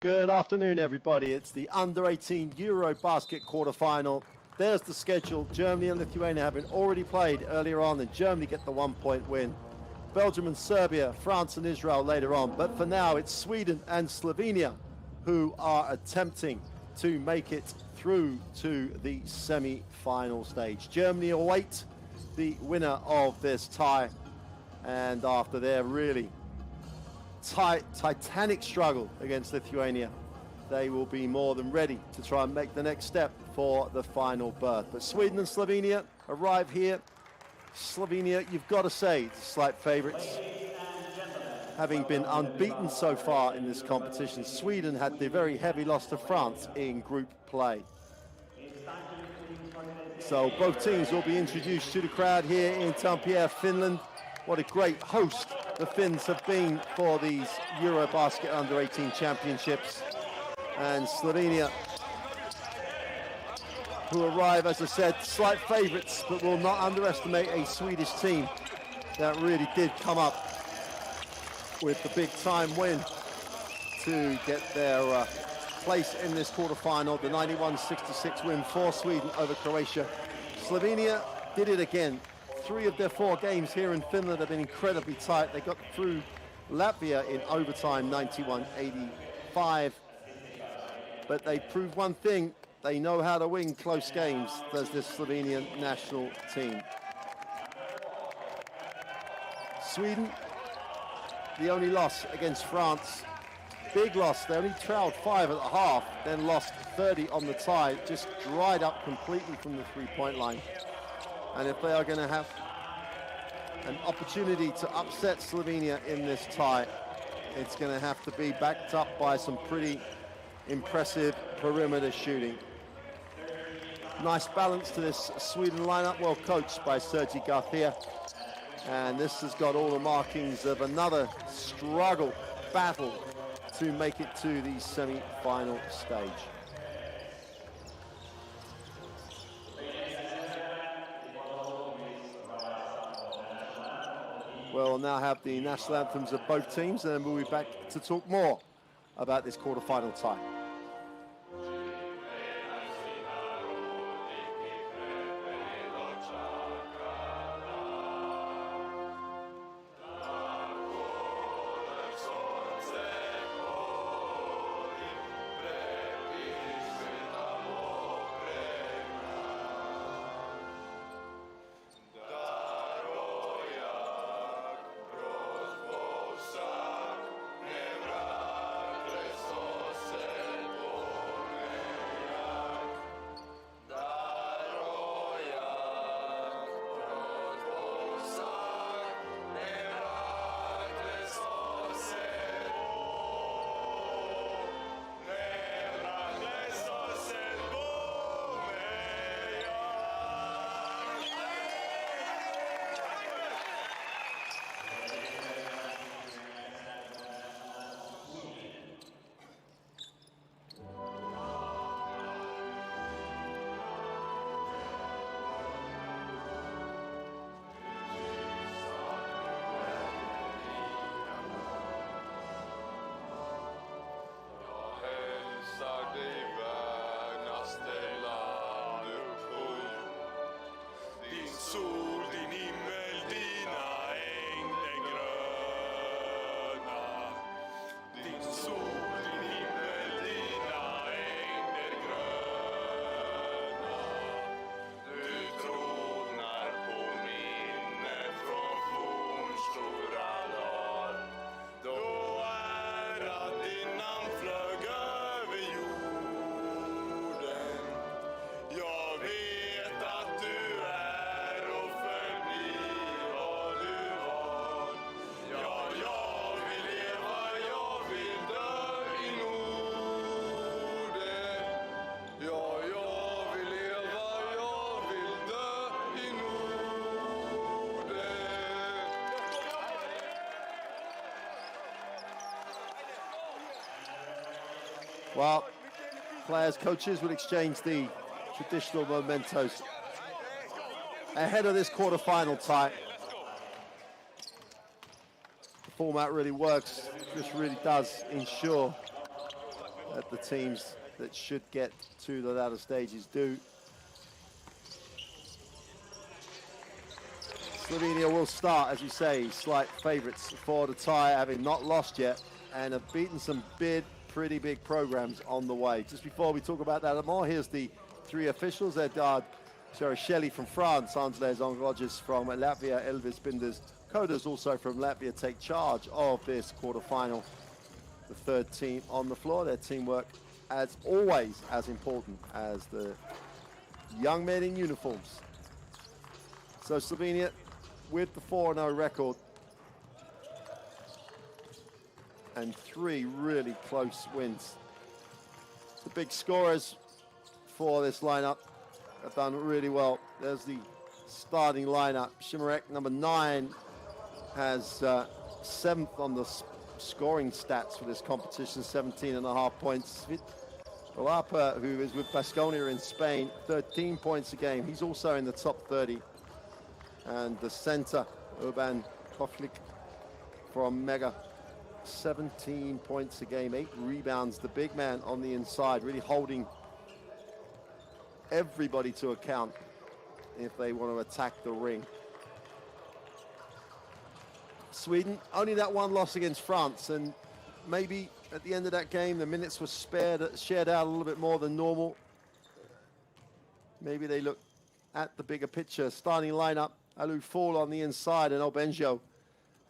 Good afternoon, everybody. It's the Under-18 EuroBasket quarterfinal. There's the schedule. Germany and Lithuania having already played earlier on, and Germany get the 1-point win. Belgium and Serbia, France and Israel later on. But for now, it's Sweden and Slovenia who are attempting to make it through to the semi-final stage. Germany await the winner of this tie, and after their really titanic struggle against Lithuania, they will be more than ready to try and make the next step for the final berth. But Sweden and Slovenia arrive here. Slovenia, you've got to say, slight favourites, having been unbeaten so far in this competition. Sweden had the very heavy loss to France in group play. So both teams will be introduced to the crowd here in Tampere, Finland. What a great host the Finns have been for these EuroBasket Under-18 championships. And Slovenia, who arrive, as I said, slight favourites, but will not underestimate a Swedish team that really did come up with the big-time win to get their place in this quarterfinal, the 91-66 win for Sweden over Croatia. Slovenia did it again. 3 of their 4 games here in Finland have been incredibly tight. They got through Latvia in overtime, 91-85. But they proved one thing: they know how to win close games, does this Slovenian national team. Sweden, the only loss against France. Big loss. They only trailed 5 at the half, then lost 30 on the tie. Just dried up completely from the three-point line. And if they are going to have an opportunity to upset Slovenia in this tie, it's going to have to be backed up by some pretty impressive perimeter shooting. Nice balance to this Sweden lineup, well coached by Sergi Garcia. And this has got all the markings of another struggle, battle to make it to the semi-final stage. We'll now have the national anthems of both teams, and then we'll be back to talk more about this quarterfinal tie. Well, players, coaches will exchange the traditional mementos ahead of this quarterfinal tie. The format really works, just really does ensure that the teams that should get to the latter stages do. Slovenia will start, as you say, slight favourites for the tie, having not lost yet, and have beaten some pretty big programs on the way. Just before we talk about that more, here's the three officials. Edard Sharaishvili from France, Andrzej Zongrodzic from Latvia, Elvis Binders Kodas also from Latvia take charge of this quarterfinal. The third team on the floor. Their teamwork, as always, as important as the young men in uniforms. So Slovenia with the 4-0 record and 3 really close wins. The big scorers for this lineup have done really well. There's the starting lineup. Šimarek, number 9, has 7th on the scoring stats for this competition, 17.5 points. Olapa, who is with Baskonia in Spain, 13 points a game. He's also in the top 30. And the center, Urban Koflik from Mega, 17 points a game, 8 rebounds. The big man on the inside, really holding everybody to account if they want to attack the ring. Sweden, only that one loss against France, and maybe at the end of that game the minutes were shared out a little bit more than normal. Maybe they look at the bigger picture. Starting lineup, Alu Fall on the inside and Obenjo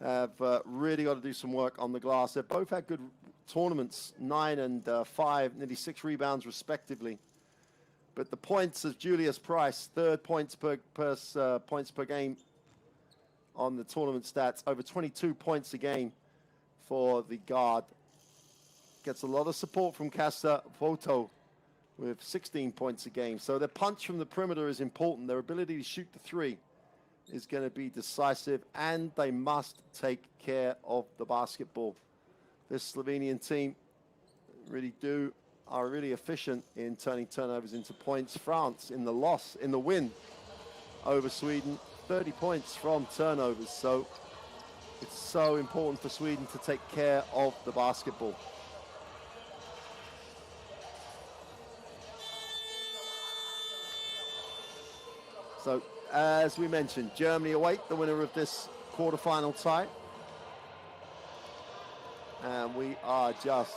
have really got to do some work on the glass. They've both had good tournaments, 9 and 5, nearly 6 rebounds respectively. But the points of Julius Price, 3rd points per game on the tournament stats, over 22 points a game for the guard. Gets a lot of support from Kasta Voto with 16 points a game. So their punch from the perimeter is important. Their ability to shoot the 3 is going to be decisive, and they must take care of the basketball. This Slovenian team are really efficient in turning turnovers into points. France in the win over Sweden, 30 points from turnovers. So it's so important for Sweden to take care of the basketball. So as we mentioned, Germany await the winner of this quarterfinal tie. And we are just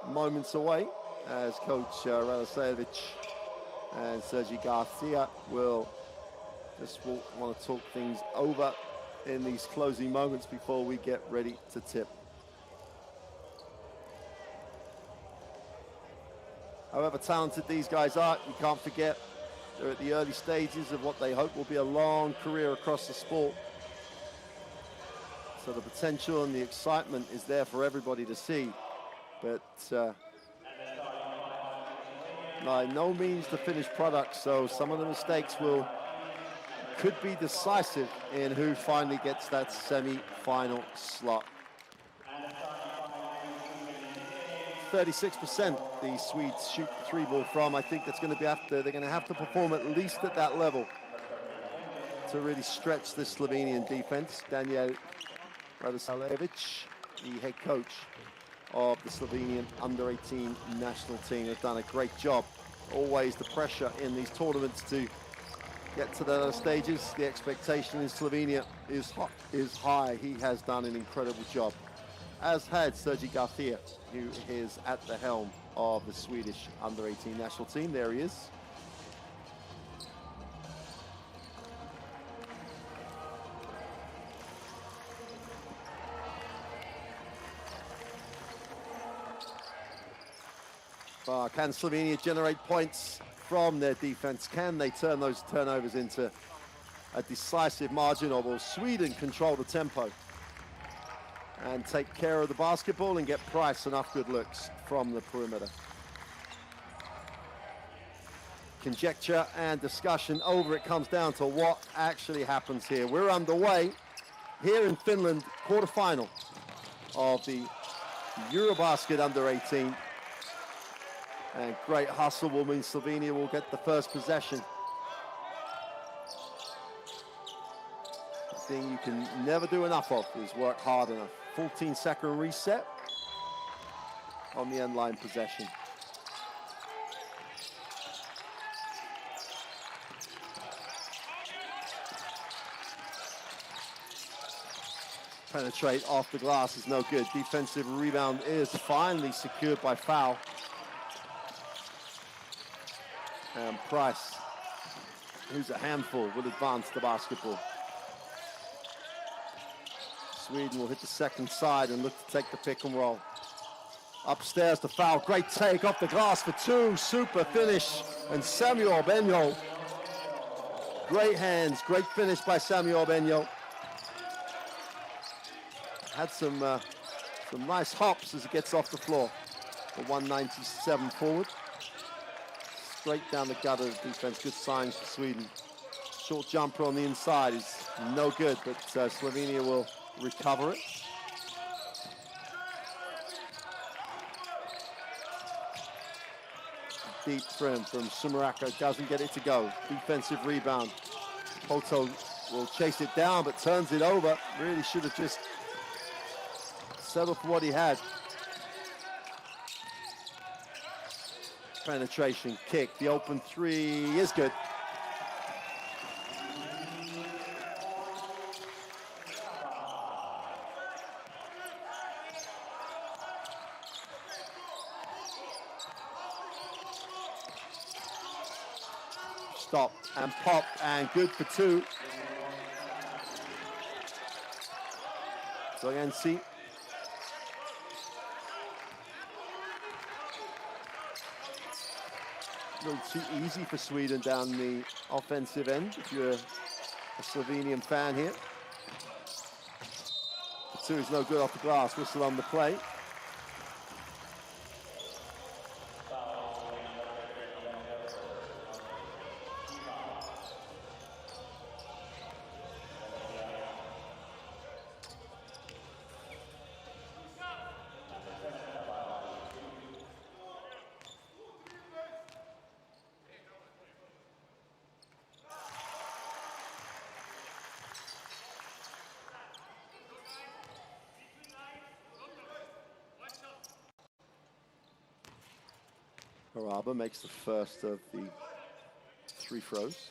moments away as Coach Radosevic and Sergi Garcia will want to talk things over in these closing moments before we get ready to tip. However talented these guys are, you can't forget they're at the early stages of what they hope will be a long career across the sport. So the potential and the excitement is there for everybody to see. But by no means the finished product, so some of the mistakes could be decisive in who finally gets that semi-final slot. 36% the Swedes shoot the 3-ball from. I think that's going to be they're going to have to perform at least at that level to really stretch this Slovenian defense. Daniel Radosevic, the head coach of the Slovenian under-18 national team, has done a great job. Always the pressure in these tournaments to get to the stages. The expectation in Slovenia is high. He has done an incredible job, as had Sergi Garcia, who is at the helm of the Swedish under-18 national team. There he is. Can Slovenia generate points from their defense? Can they turn those turnovers into a decisive margin, or will Sweden control the tempo and take care of the basketball and get Price enough good looks from the perimeter? Conjecture and discussion over it comes down to what actually happens here. We're underway here in Finland, quarterfinal of the EuroBasket under-18. And great hustle will mean Slovenia will get the first possession. The thing you can never do enough of is work hard enough. 14-second reset on the end line possession. Penetrate off the glass is no good. Defensive rebound is finally secured by foul. And Price, who's a handful, will advance the basketball. Sweden will hit the second side and look to take the pick and roll. Upstairs the foul, great take off the glass for two, super finish, and Samuel Benyo. Great hands, great finish by Samuel Benyo. Had some nice hops as he gets off the floor. The 197 forward. Straight down the gutter of defense, good signs for Sweden. Short jumper on the inside is no good, but Slovenia will recover it. Deep trim from Sumaraka, doesn't get it to go. Defensive rebound. Poto will chase it down, but turns it over. Really should have just settled for what he had. Penetration, kick, the open three is good. Stop and pop and good for two. So again, see. A little too easy for Sweden down the offensive end, if you're a Slovenian fan here. The two is no good off the glass, whistle on the play. Haraba makes the first of the three throws.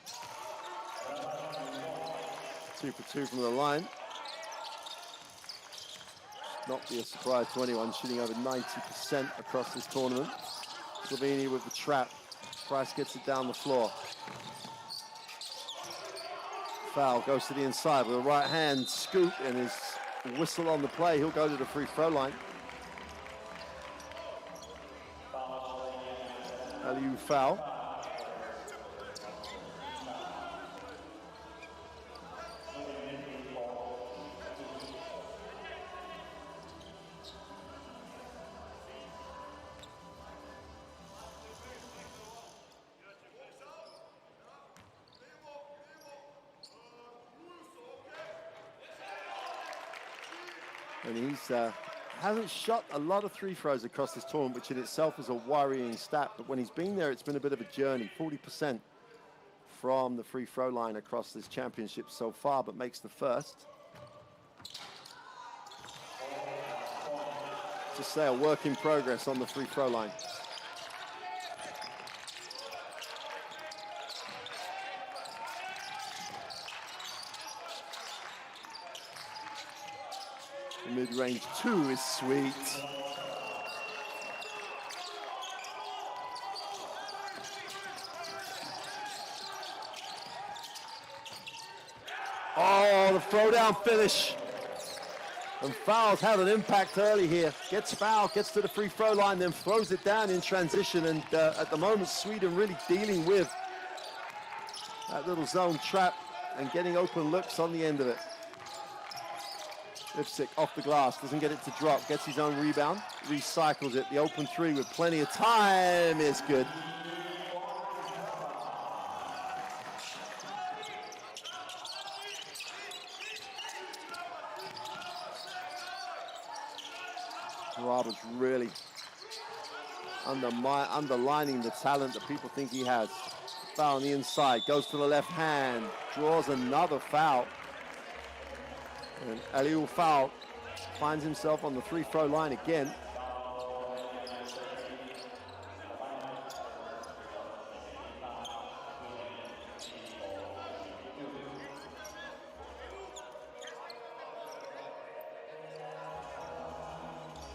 2 for 2 from the line. Should not be a surprise to anyone, shooting over 90% across this tournament. Slovenia with the trap. Price gets it down the floor. Foul goes to the inside with a right hand scoop and his whistle on the play. He'll go to the free throw line. Aliu foul. And he's hasn't shot a lot of three throws across this tournament, which in itself is a worrying stat. But when he's been there, it's been a bit of a journey. 40% from the free throw line across this championship so far, but makes the first. Just say a work in progress on the free throw line. The mid-range two is sweet. Oh, the throwdown finish. And fouls have an impact early here. Gets fouled, gets to the free throw line, then throws it down in transition. And at the moment, Sweden really dealing with that little zone trap and getting open looks on the end of it. Lipsick off the glass, doesn't get it to drop, gets his own rebound, recycles it. The open three with plenty of time is good. Roberts really underlining the talent that people think he has. Foul on the inside, goes to the left hand, draws another foul. And Aliu foul finds himself on the free throw line again.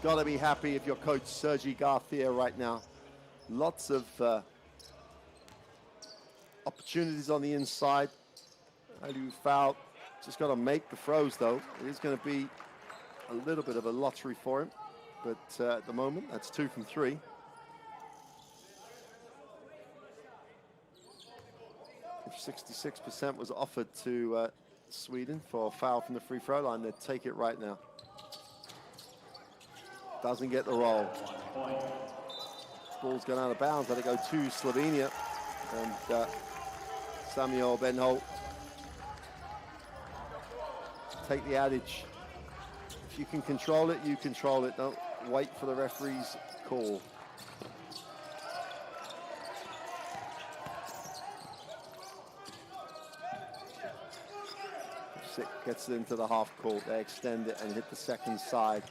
got to be happy if you're coach Sergi Garcia right now. Lots of opportunities on the inside. Aliu foul. Just got to make the throws, though. It is going to be a little bit of a lottery for him. But at the moment, that's 2 from 3. If 66% was offered to Sweden for a foul from the free throw line, they'd take it right now. Doesn't get the roll. Ball's gone out of bounds. Let it go to Slovenia. And Samuel Benholt. Take the adage. If you can control it, you control it. Don't wait for the referee's call. Sick gets it into the half court. They extend it and hit the second side.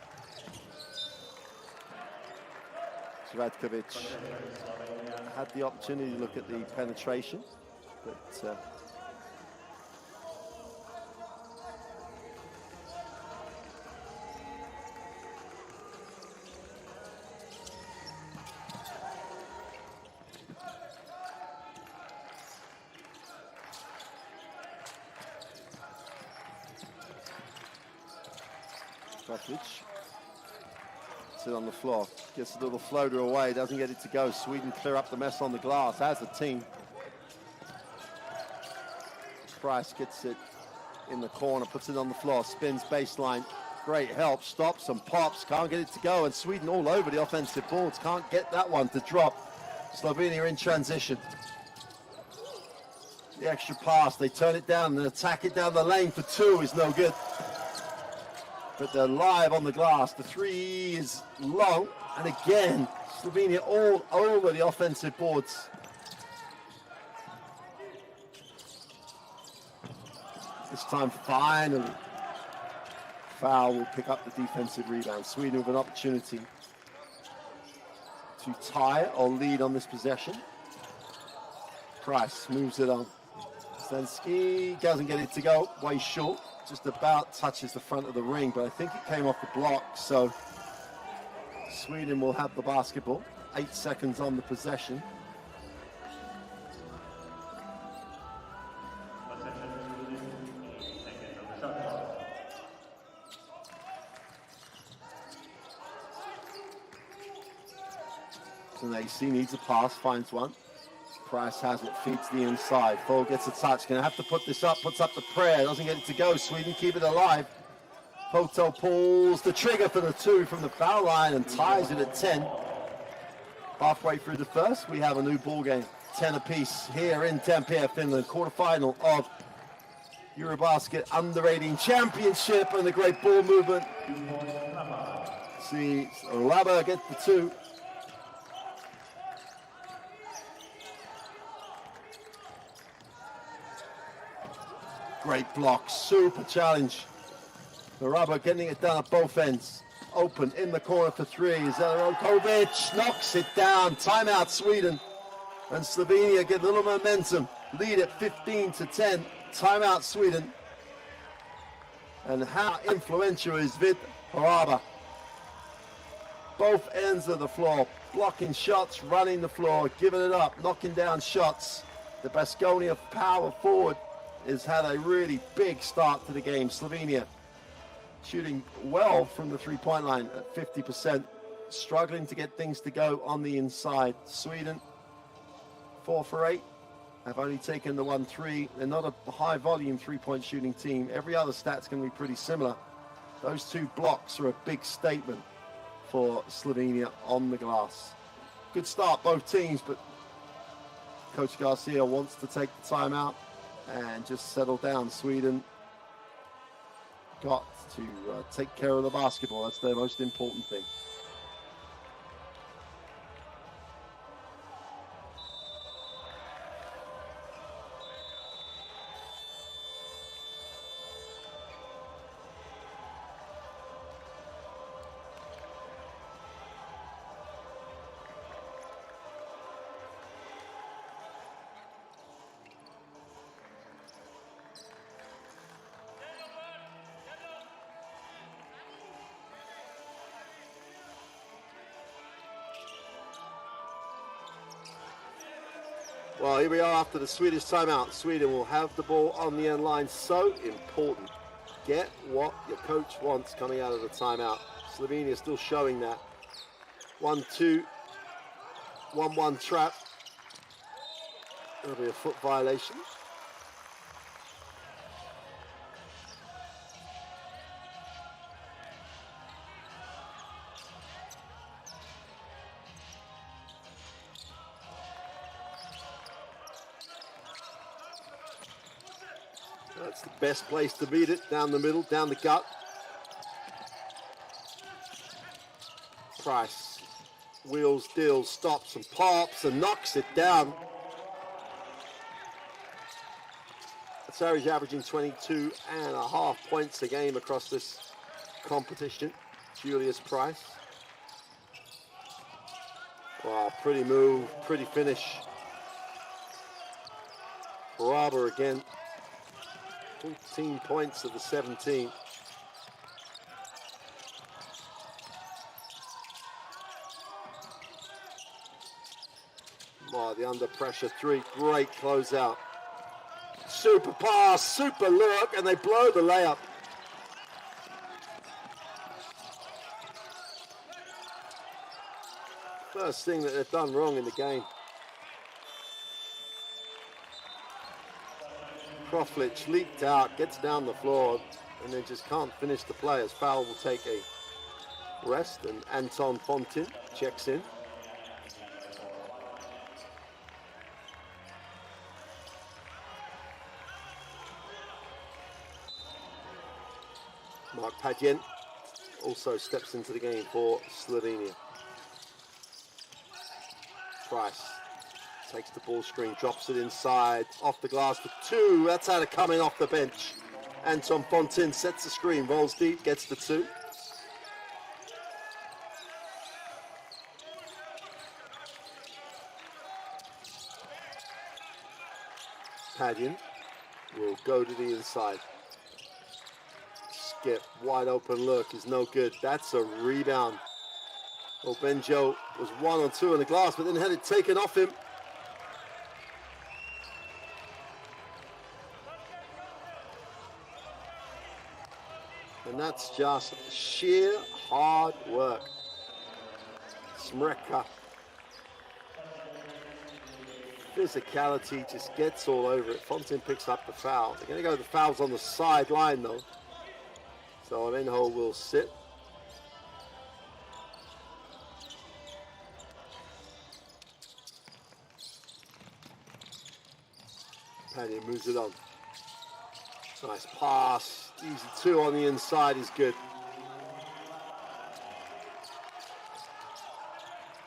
Zvadkovic had the opportunity to look at the penetration, but sit on the floor, gets a little floater away, doesn't get it to go. Sweden clear up the mess on the glass as a team. Price gets it in the corner, puts it on the floor, spins baseline. Great help, stops and pops, can't get it to go, and Sweden all over the offensive boards, can't get that one to drop. Slovenia in transition. The extra pass, they turn it down and attack it down the lane for 2 is no good. But they're live on the glass. The 3 is long, and again, Slovenia all over the offensive boards. This time, finally, foul will pick up the defensive rebound. Sweden with an opportunity to tie or lead on this possession. Price moves it on. Stensky doesn't get it to go, way short. Just about touches the front of the ring, but I think it came off the block, so Sweden will have the basketball. 8 seconds on the possession. So AC needs a pass, finds one. Price has it, feeds the inside. Foul gets a touch, gonna have to put this up, puts up the prayer, doesn't get it to go. Sweden keep it alive. Poto pulls the trigger for the 2 from the foul line and ties it at 10. Halfway through the first, we have a new ball game. 10 apiece here in Tampere, Finland. Quarterfinal of EuroBasket Under-18 Championship, and the great ball movement. See Laba get the 2. Great block, super challenge. The rubber getting it done at both ends. Open in the corner for 3. Zelarokovic knocks it down. Timeout Sweden. And Slovenia get a little momentum. Lead at 15-10. Timeout Sweden. And how influential is Vid Horaba? Both ends of the floor. Blocking shots, running the floor, giving it up, knocking down shots. The Baskonia power forward has had a really big start to the game. Slovenia shooting well from the 3-point line at 50%, struggling to get things to go on the inside. Sweden, 4 for 8, have only taken the 1-3. They're not a high volume 3-point shooting team. Every other stat's going to be pretty similar. Those 2 blocks are a big statement for Slovenia on the glass. Good start, both teams, but Coach Garcia wants to take the timeout and just settle down. Sweden got to take care of the basketball. That's their most important thing. Well, here we are after the Swedish timeout. Sweden will have the ball on the end line. So important. Get what your coach wants coming out of the timeout. Slovenia still showing that. 1-2. 1-1 trap. There'll be a foot violation. That's the best place to beat it. Down the middle, down the gut. Price wheels, deals, stops and pops and knocks it down. That's averaging 22.5 points a game across this competition. Julius Price. Wow, pretty move, pretty finish. Barber again. 14 points of the 17. Oh, the under pressure three, great closeout. Super pass, super look, and they blow the layup. First thing that they've done wrong in the game. Kroflich leaked out, gets down the floor, and then just can't finish the play as foul will take a rest, and Anton Fontin checks in. Mark Padjen also steps into the game for Slovenia. Price takes the ball screen, drops it inside, off the glass for two. That's how to come in off the bench. Anton Fontin sets the screen, rolls deep, gets the two. Padjen will go to the inside. Skip, wide open look is no good. That's a rebound. Well, Benjo was 1 or 2 on the glass, but then had it taken off him. And that's just sheer hard work. Smreka. Physicality just gets all over it. Fontin picks up the foul. They're going to go the fouls on the sideline, though. So Amenho will sit. Paddy moves it on. Nice pass. Easy two on the inside is good.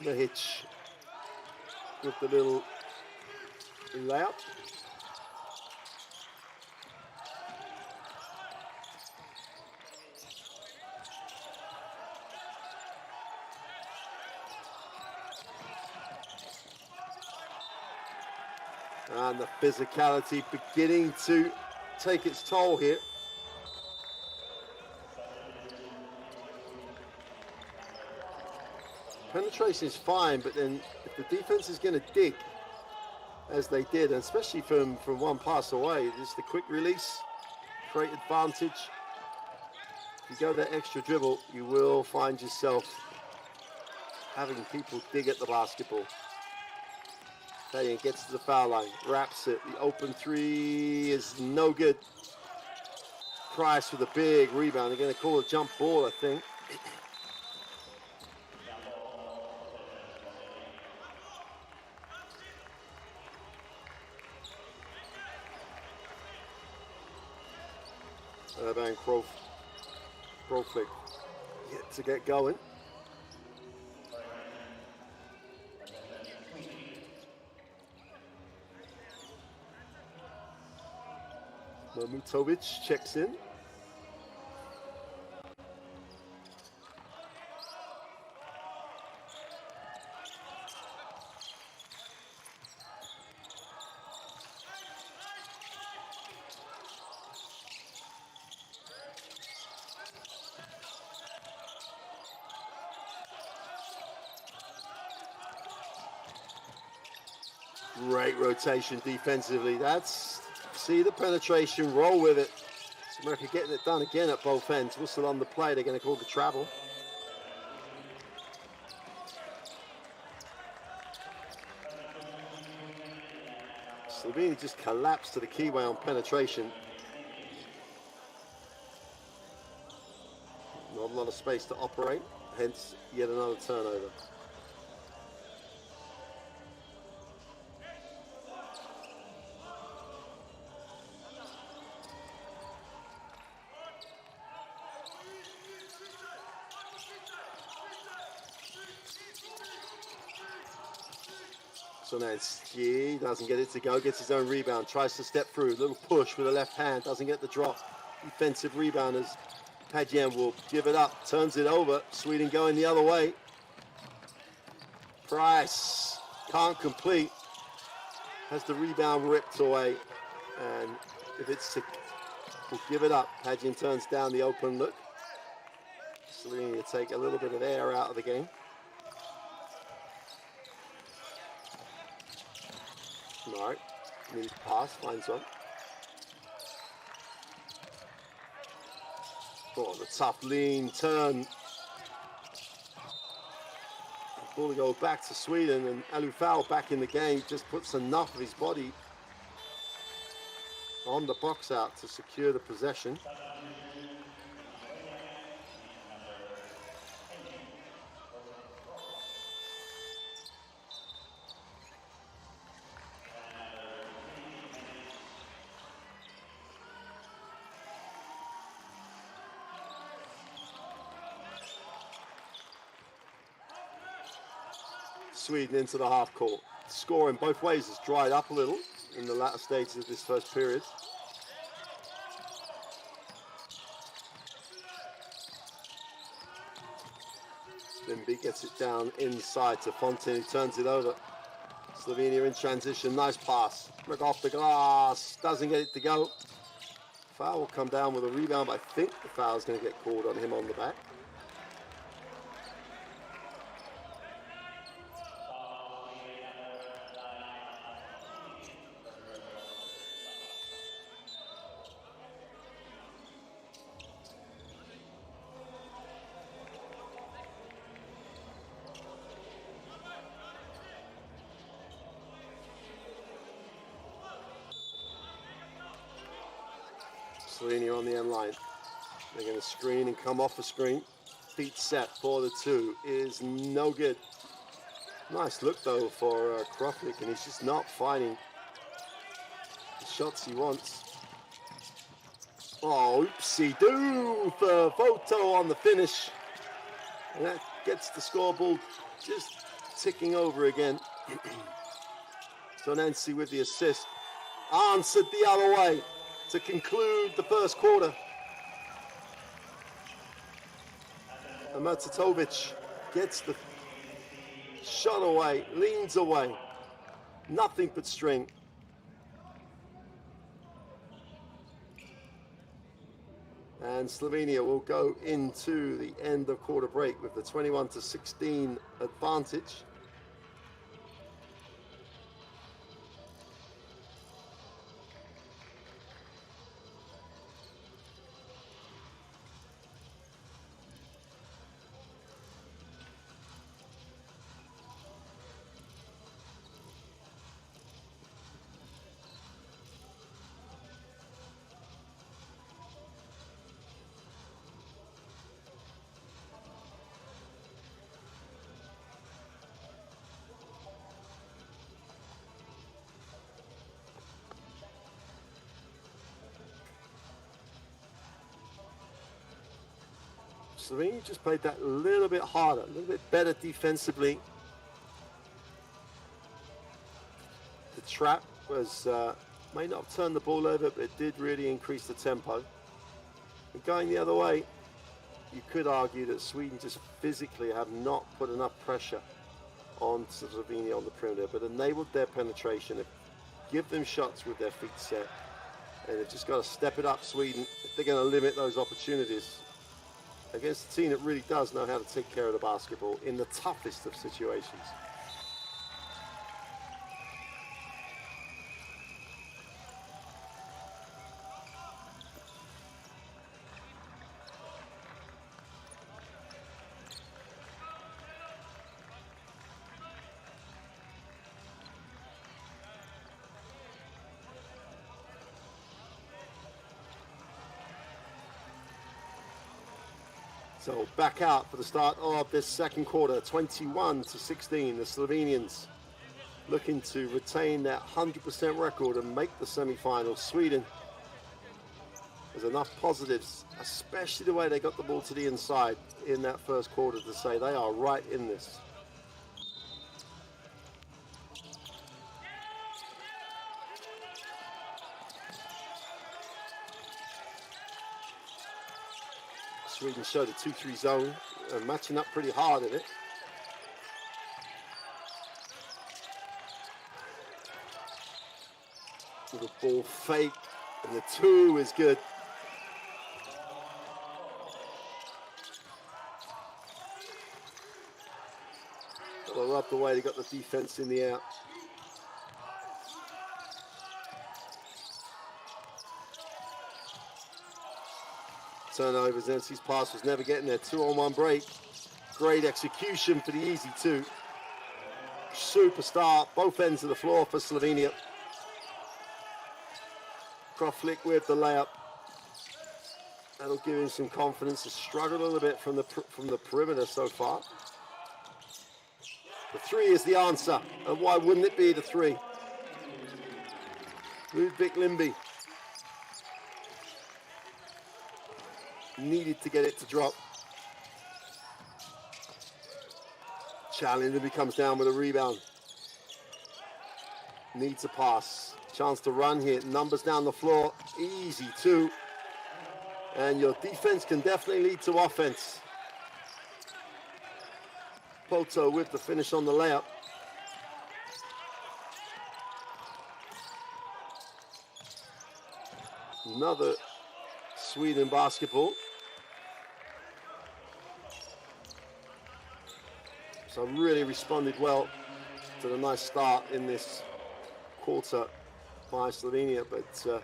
The hitch with the little layup. And the physicality beginning to take its toll here. Penetration is fine, but then if the defense is going to dig, as they did, and especially from one pass away, just the quick release, create advantage. If you go that extra dribble, you will find yourself having people dig at the basketball. He gets to the foul line, wraps it. The open three is no good. Price with a big rebound. They're going to call a jump ball, I think. Urban Kroflich yet to get going. Mutovic checks in. Great rotation defensively. That's, see the penetration, roll with it. America getting it done again at both ends. Whistle on the play, they're going to call the travel. Slovenia just collapsed to the keyway on penetration. Not a lot of space to operate, hence yet another turnover. So now he doesn't get it to go, gets his own rebound, tries to step through, little push with the left hand, doesn't get the drop. Defensive rebounders. Padjan will give it up, turns it over. Sweden going the other way. Price can't complete. Has the rebound ripped away. And if it's will give it up. Padjan turns down the open look. Slovenia take a little bit of air out of the game. All right, needs pass, finds one. Oh, the tough lean turn. Ball to go back to Sweden, and Alufal back in the game just puts enough of his body on the box out to secure the possession. Sweden into the half court. Scoring both ways has dried up a little in the latter stages of this first period. Limby gets it down inside to Fontaine, who turns it over. Slovenia in transition, nice pass. Look off the glass, doesn't get it to go. Foul will come down with a rebound, but I think the foul is going to get called on him on the back. Slovenia on the end line. They're going to screen and come off the screen. Feet set for the two is no good. Nice look though for Kroflik, and he's just not finding the shots he wants. Oh, oopsie-doo for Photo on the finish. And that gets the scoreboard just ticking over again. So Nancy with the assist. Answered the other way to conclude the first quarter. And Matatovic gets the shot away, leans away. Nothing but string. And Slovenia will go into the end of quarter break with the 21-16 advantage. Slovenia just played that a little bit harder, a little bit better defensively. The trap was, may not have turned the ball over, but it did really increase the tempo. And going the other way, you could argue that Sweden just physically have not put enough pressure on Slovenia on the perimeter, but enabled their penetration, give them shots with their feet set. And they've just got to step it up, Sweden, if they're going to limit those opportunities against a team that really does know how to take care of the basketball in the toughest of situations. So back out for the start of this second quarter, 21-16. The Slovenians looking to retain that 100% record and make the semi-finals. Sweden, there's enough positives, especially the way they got the ball to the inside in that first quarter, to say they are right in this. Sweden showed a 2-3 zone, matching up pretty hard in it. Little ball fake, and the 2 is good. I love the way they got the defense in the air. Turnovers, Zensi's pass was never getting there. 2-on-1 break. Great execution for the easy 2. Superstar, both ends of the floor for Slovenia. Kroflik with the layup. That'll give him some confidence. He's struggled a little bit from the perimeter so far. The 3 is the answer, and why wouldn't it be the 3? Ludvig Limby needed to get it to drop. Challenger comes down with a rebound. Needs a pass. Chance to run here. Numbers down the floor. Easy 2. And your defense can definitely lead to offense. Poto with the finish on the layup. Another Sweden basketball. So really responded well to the nice start in this quarter by Slovenia, but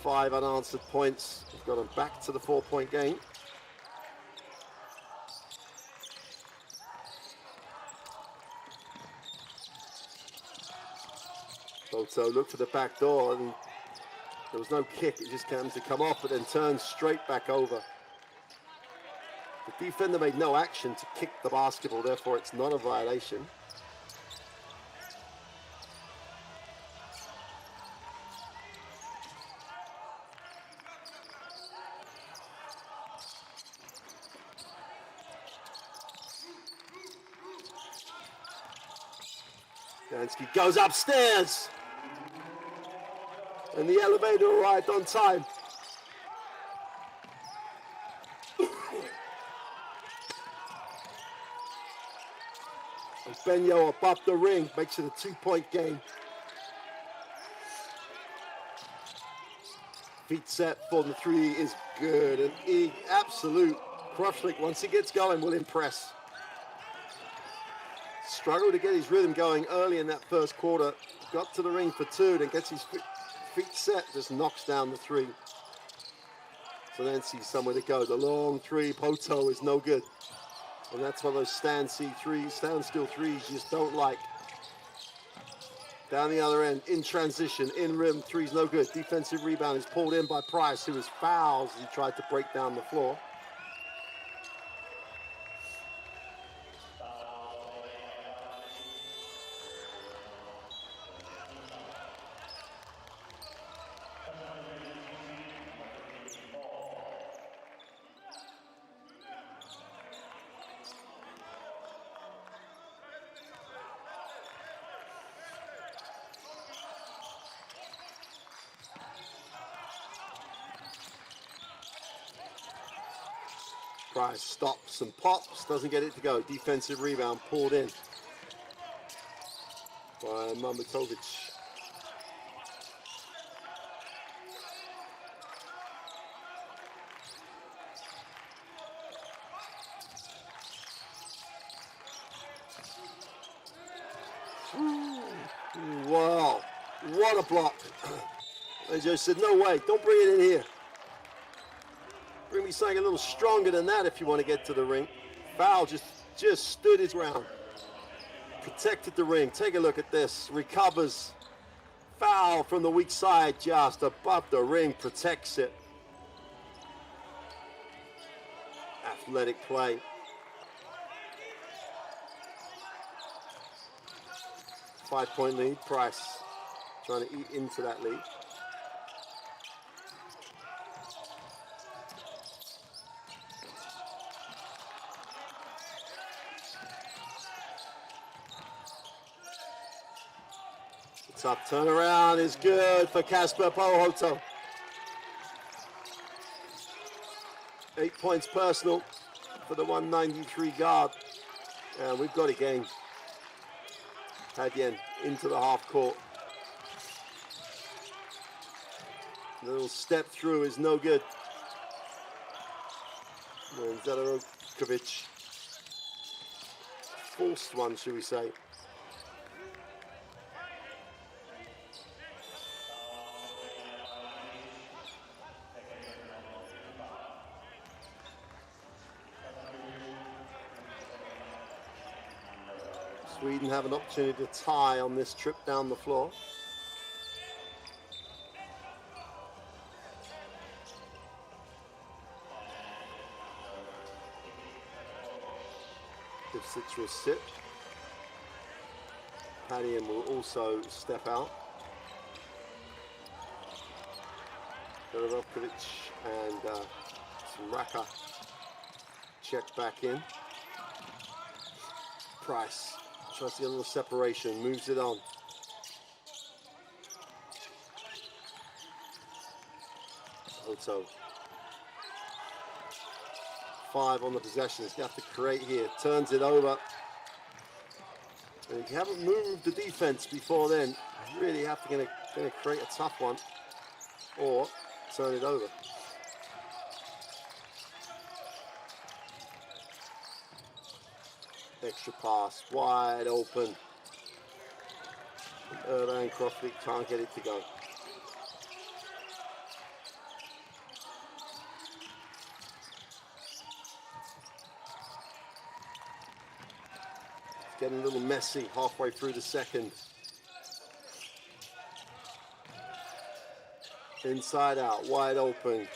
5 unanswered points have got them back to the 4-point game. Poto looked for the back door, and there was no kick. It just came to come off, but then turned straight back over. The defender made no action to kick the basketball, therefore it's not a violation. Dansky goes upstairs, and the elevator arrived on time. And Benyo above the ring makes it a 2-point game. Feet set for the 3 is good, and absolute Kroflik, once he gets going, will impress. Struggled to get his rhythm going early in that first quarter. Got to the ring for 2, then gets his feet set, just knocks down the 3. So then sees somewhere to go. The long 3, Poto, is no good. And that's one of those standstill threes you just don't like. Down the other end, in transition, in rim, 3's no good. Defensive rebound is pulled in by Price, who was fouled as he tried to break down the floor. Price stops and pops, doesn't get it to go. Defensive rebound pulled in by Mamatovic. Wow, what a block. They just said, no way, don't bring it in here. Bring me something a little stronger than that if you want to get to the ring. Foul just stood his ground. Protected the ring. Take a look at this. Recovers. Foul from the weak side, just above the ring. Protects it. athletic play. Five-point lead. Price trying to eat into that lead. The tough turnaround is good for Kasper Pohoto. 8 points personal for the 193 guard. And we've got a game. Hadien into the half court. The little step through is no good. And Zadarokovic forced one, should we say. Sweden have an opportunity to tie on this trip down the floor. If Sitch will sit, Hadien will also step out. Zadarokovic and Smraka check back in. Price tries to get a little separation, moves it on. Oto. 5 on the possessions. You have to create here. Turns it over. And if you haven't moved the defense before then, you really have to gonna create a tough one or turn it over. Extra pass, wide open. Erlang Crofty can't get it to go. It's getting a little messy halfway through the second. Inside out, wide open.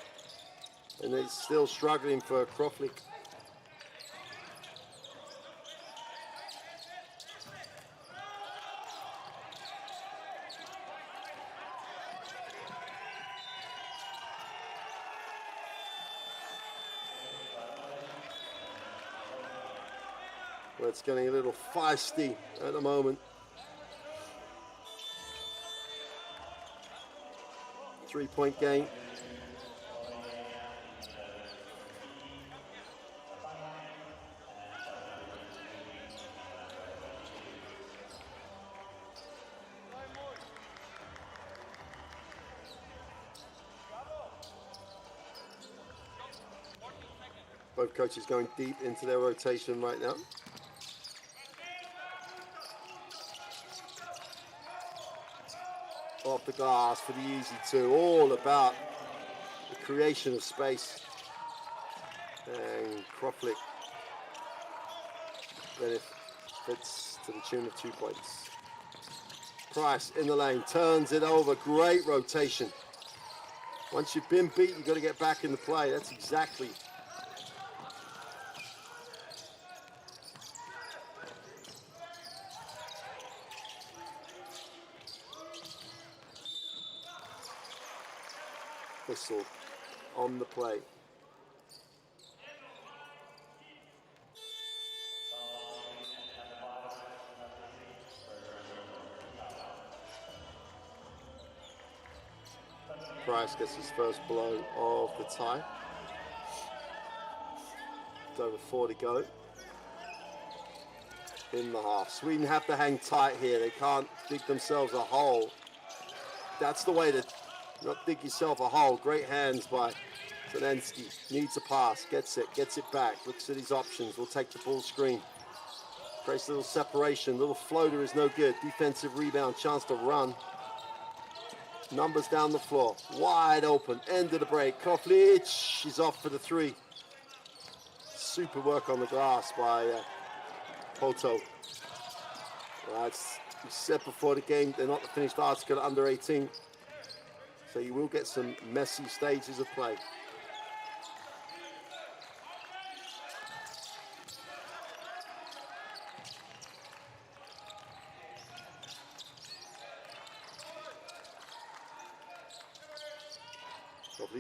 And they're still struggling for Crofty. Well, it's getting a little feisty at the moment. 3-point game. Both coaches going deep into their rotation right now. Off the glass for the easy two, all about the creation of space. And Croflick benefits to the tune of 2 points. Price in the lane, turns it over, great rotation. Once you've been beat, you've got to get back in the play. That's exactly whistle on the play. Price gets his first blow of the tie. It's over 4 to go in the half. Sweden have to hang tight here. They can't dig themselves a hole. That's the way to not dig yourself a hole. Great hands by Zelensky. Needs a pass, gets it back, looks at his options, will take the ball screen. Creates a little separation, little floater is no good. Defensive rebound, chance to run. Numbers down the floor, wide open, end of the break. Koflic is off for the 3. Super work on the glass by Poto. As we said before the game, they're not the finished article at under 18. So you will get some messy stages of play.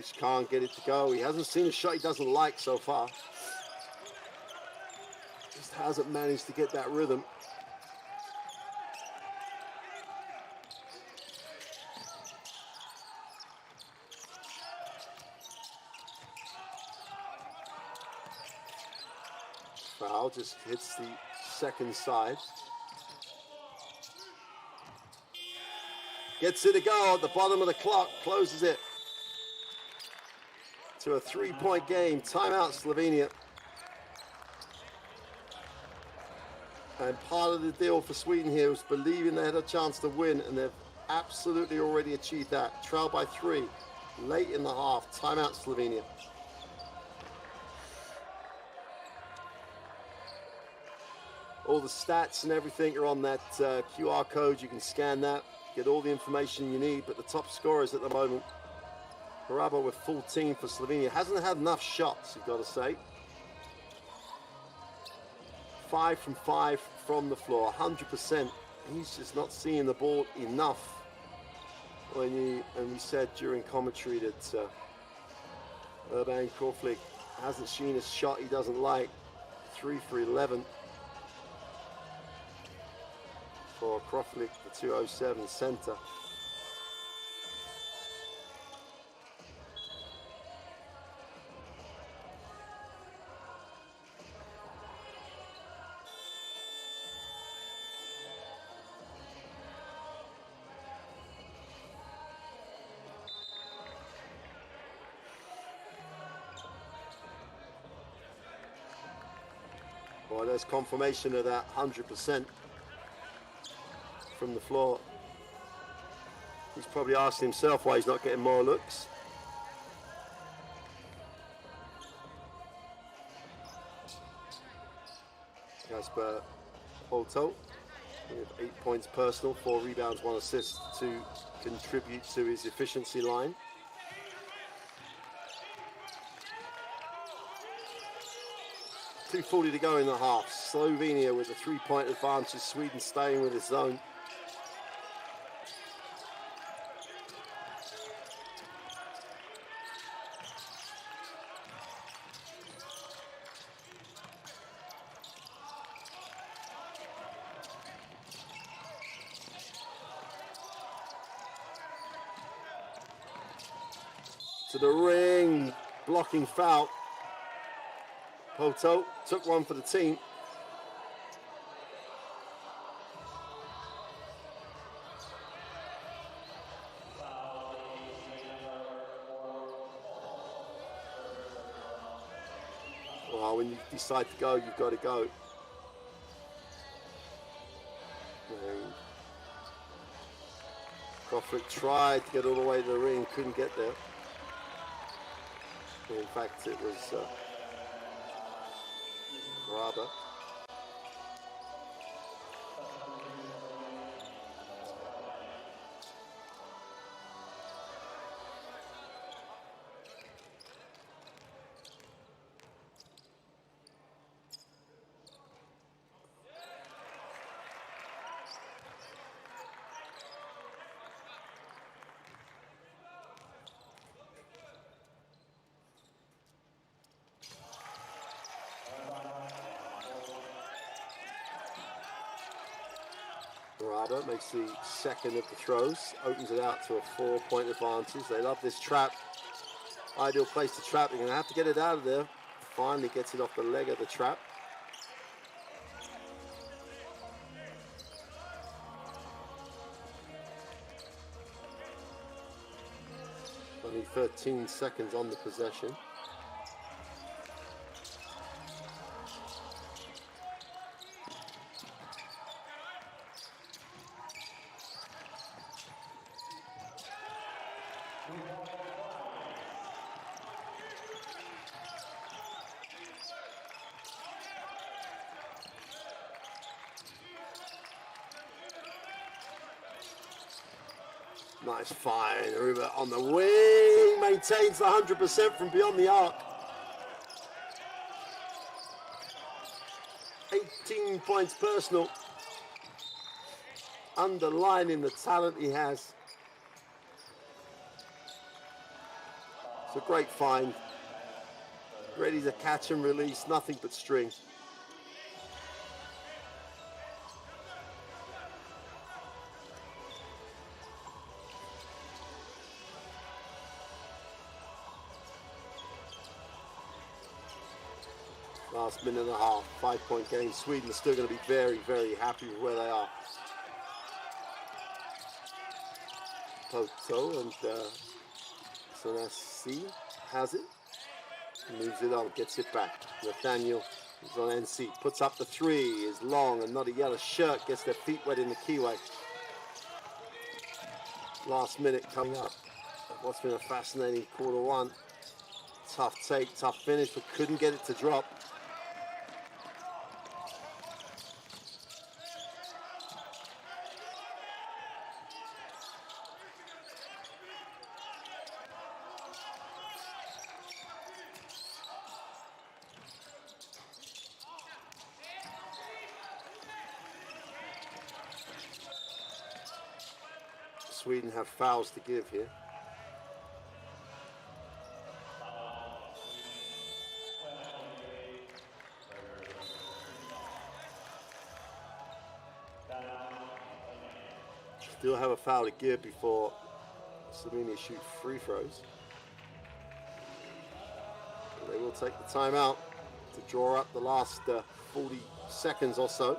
Just can't get it to go. He hasn't seen a shot he doesn't like so far. Just hasn't managed to get that rhythm. Foul, just hits the second side. Gets it to go at the bottom of the clock, closes it to a 3-point game. Timeout, Slovenia. And part of the deal for Sweden here was believing they had a chance to win, and they've absolutely already achieved that. Trail by 3, late in the half. Timeout, Slovenia. All the stats and everything are on that QR code. You can scan that, get all the information you need. But the top scorers at the moment, Haraba with 14 for Slovenia. Hasn't had enough shots, you've got to say. 5 from 5 from the floor, 100%. He's just not seeing the ball enough. And we said during commentary that Urban Crawford hasn't seen a shot he doesn't like. 3 for 11. For Crawford, the 207 center. Well, there's confirmation of that 100%. From the floor. He's probably asking himself why he's not getting more looks. Kasper Hoto with 8 points personal, 4 rebounds, 1 assist to contribute to his efficiency line. .240 to go in the half. Slovenia with a 3-point advantage. Sweden staying with its zone. To the ring, blocking foul. Poto took one for the team. Well, when you decide to go, you've got to go. Crawford tried to get all the way to the ring, couldn't get there. In fact, it was Rada. Rada makes the second of the throws, opens it out to a 4-point advantage. They love this trap. Ideal place to trap. They're going to have to get it out of there. Finally gets it off the leg of the trap. Only 13 seconds on the possession. Nice find, Aruba on the wing, maintains the 100% from beyond the arc. 18 points personal, underlining the talent he has. It's a great find. Ready to catch and release, nothing but string. Last minute and a half, 5-point game. Sweden are still going to be very, very happy with where they are. Toto and Sonasi has it. Moves it on, gets it back. Nathaniel is on NC, puts up the three, is long and not a yellow shirt, gets their feet wet in the keyway. Last minute coming up. What's been a fascinating quarter one. Tough take, tough finish, but couldn't get it to drop. Sweden have fouls to give here. Still have a foul to give before Slovenia shoot free throws. But they will take the timeout to draw up the last 40 seconds or so.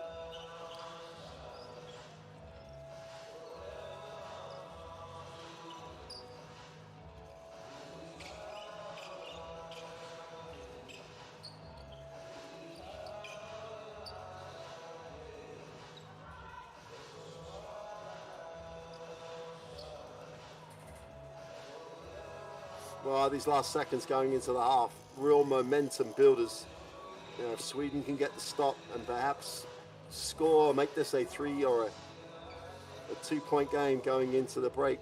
Well, these last seconds going into the half, real momentum builders. You know, if Sweden can get the stop and perhaps score, make this a 3 or a 2-point game going into the break.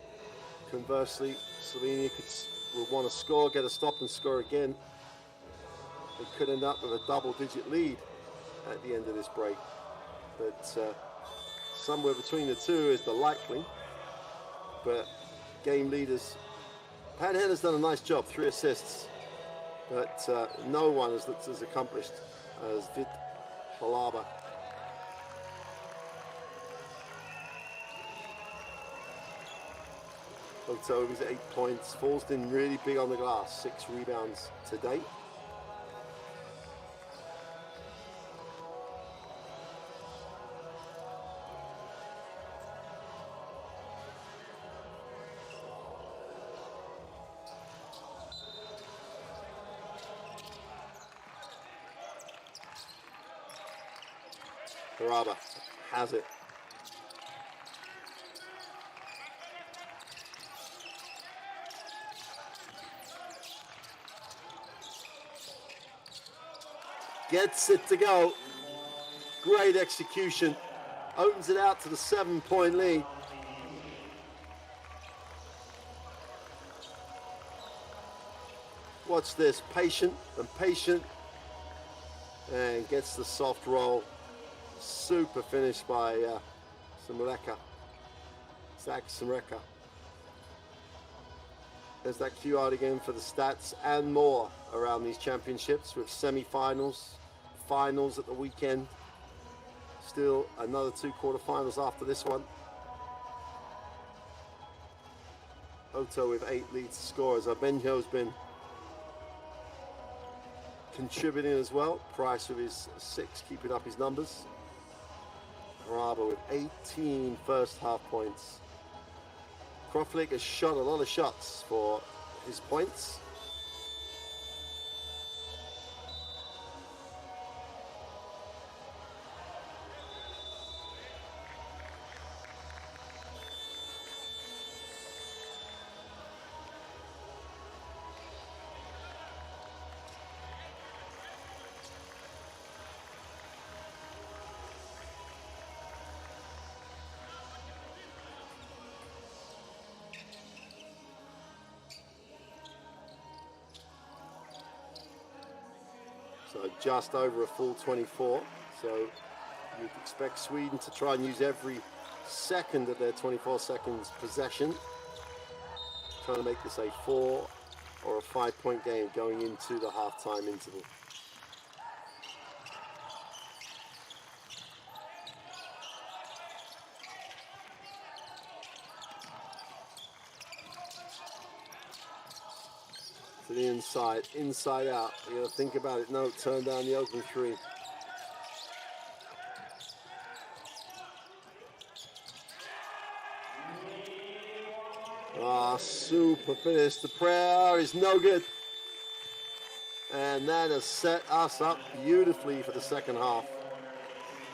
Conversely, Slovenia will want to score, get a stop and score again. They could end up with a double-digit lead at the end of this break. But somewhere between the two is the likely. But game leaders, Pat Hender's done a nice job, 3 assists, but no one has looked as accomplished as Vid Balaba. Toto with 8 points, Falsden really big on the glass, 6 rebounds to date. Baraba has it. Gets it to go. Great execution. Opens it out to the 7-point lead. Watch this, patient and patient. And gets the soft roll. Super finish by Zach Samreka. There's that cue out again for the stats and more around these championships with semi-finals, finals at the weekend. Still another 2 quarterfinals after this one. Otto with 8 lead scorers. Arbenjo's been contributing as well. Price with his 6, keeping up his numbers. Baraba with 18 first half points. Kroflik has shot a lot of shots for his points. So just over a full 24. So you'd expect Sweden to try and use every second of their 24 seconds possession. Trying to make this a 4 or a 5-point game going into the halftime interval. To the inside out. You gotta think about it. No, turn down the open three. Ah, super finish. The prayer is no good. And that has set us up beautifully for the second half.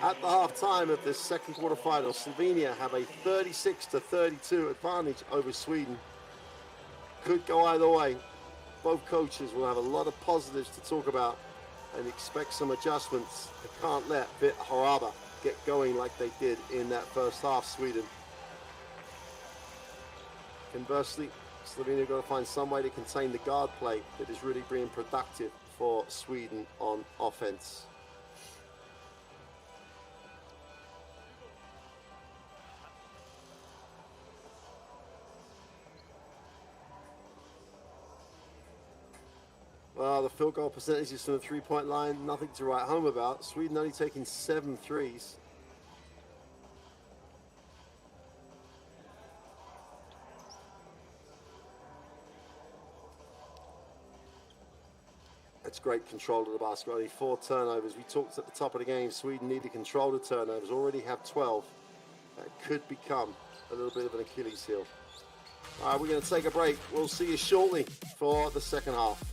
At the half time of this second quarterfinal, Slovenia have a 36-32 advantage over Sweden. Could go either way. Both coaches will have a lot of positives to talk about and expect some adjustments. They can't let Vit Haraba get going like they did in that first half, Sweden. Conversely, Slovenia got to find some way to contain the guard play that is really being productive for Sweden on offense. Well, the field goal percentages from the three-point line, nothing to write home about. Sweden only taking 7 threes. That's great control of the basketball. Only 4 turnovers. We talked at the top of the game, Sweden need to control the turnovers. Already have 12. That could become a little bit of an Achilles heel. All right, we're going to take a break. We'll see you shortly for the second half.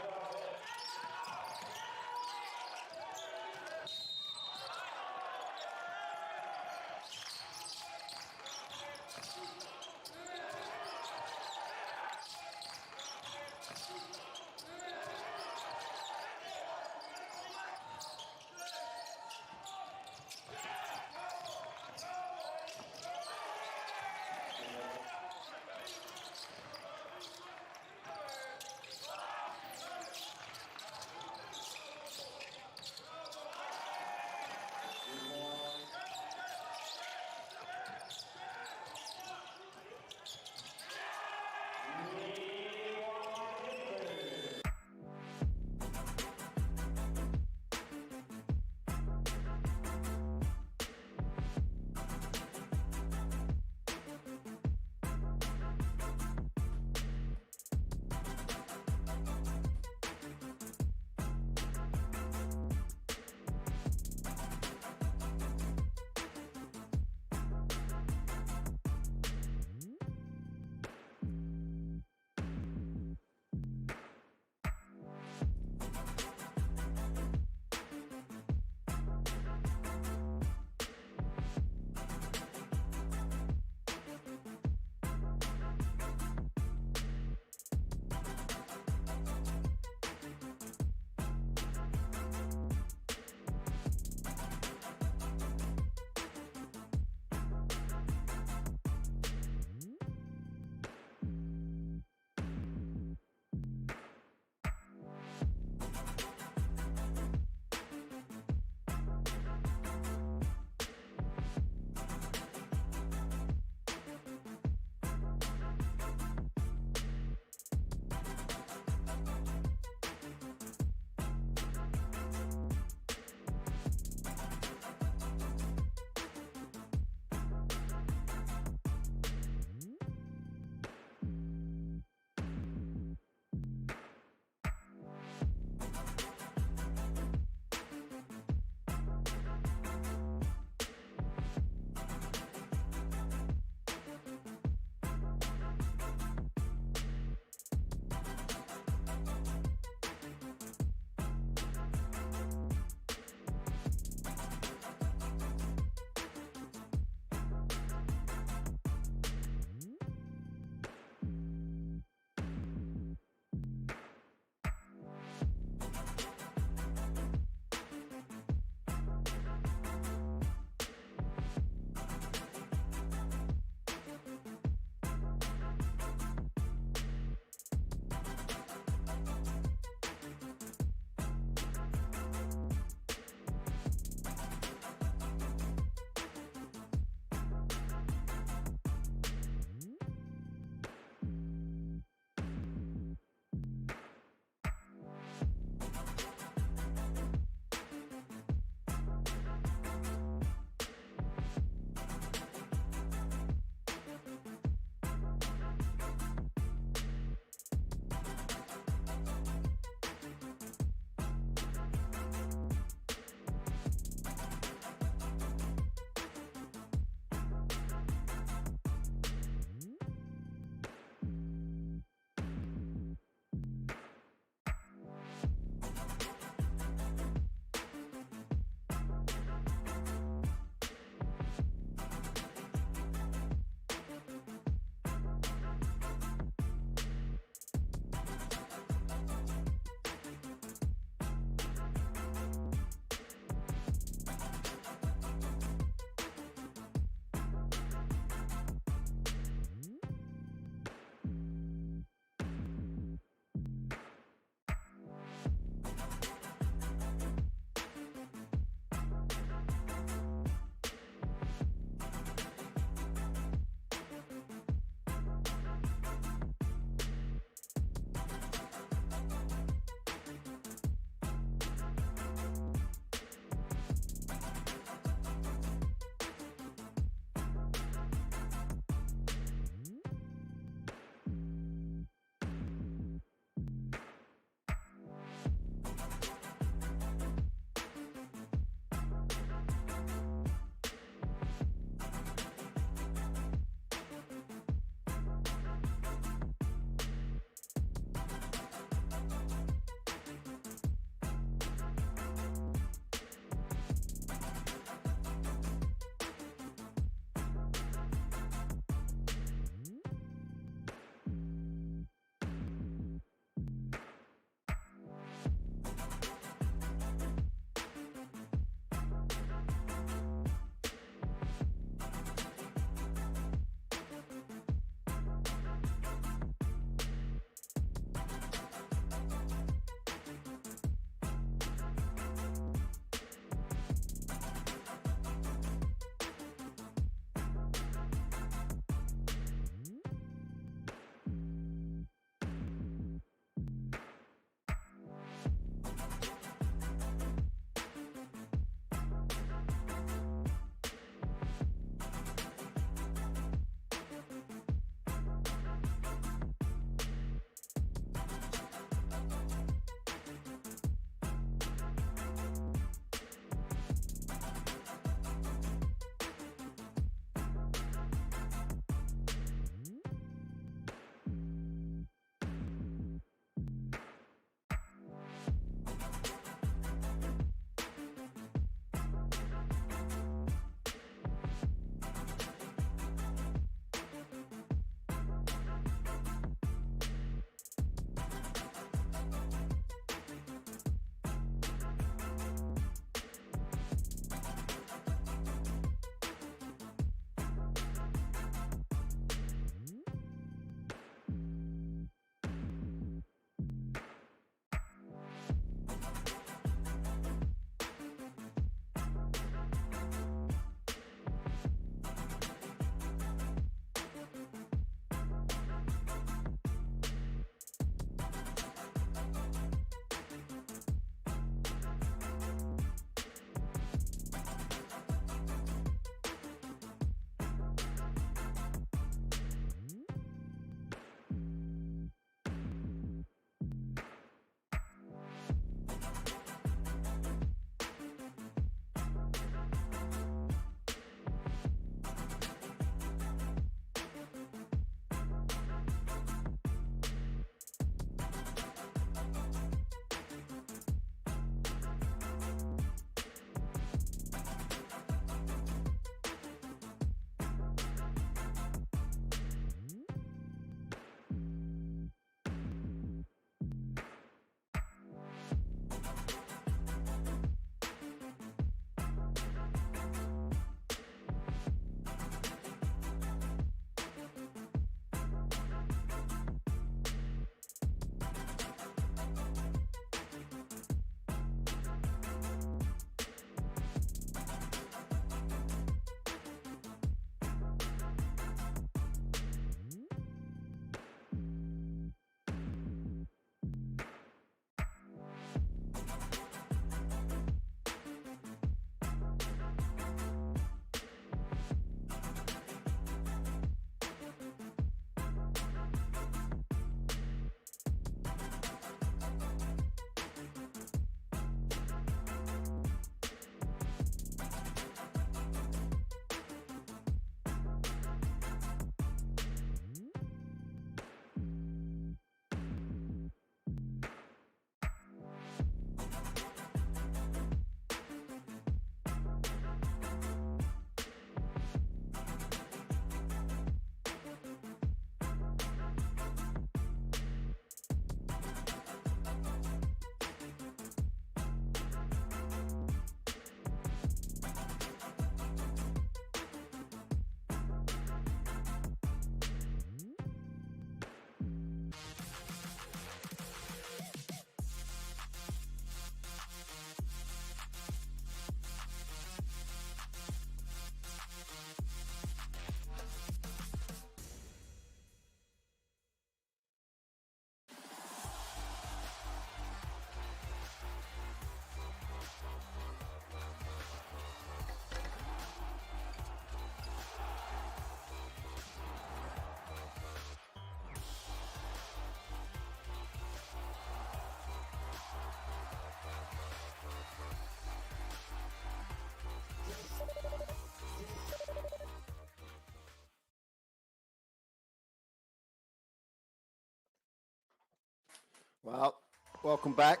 Well, welcome back.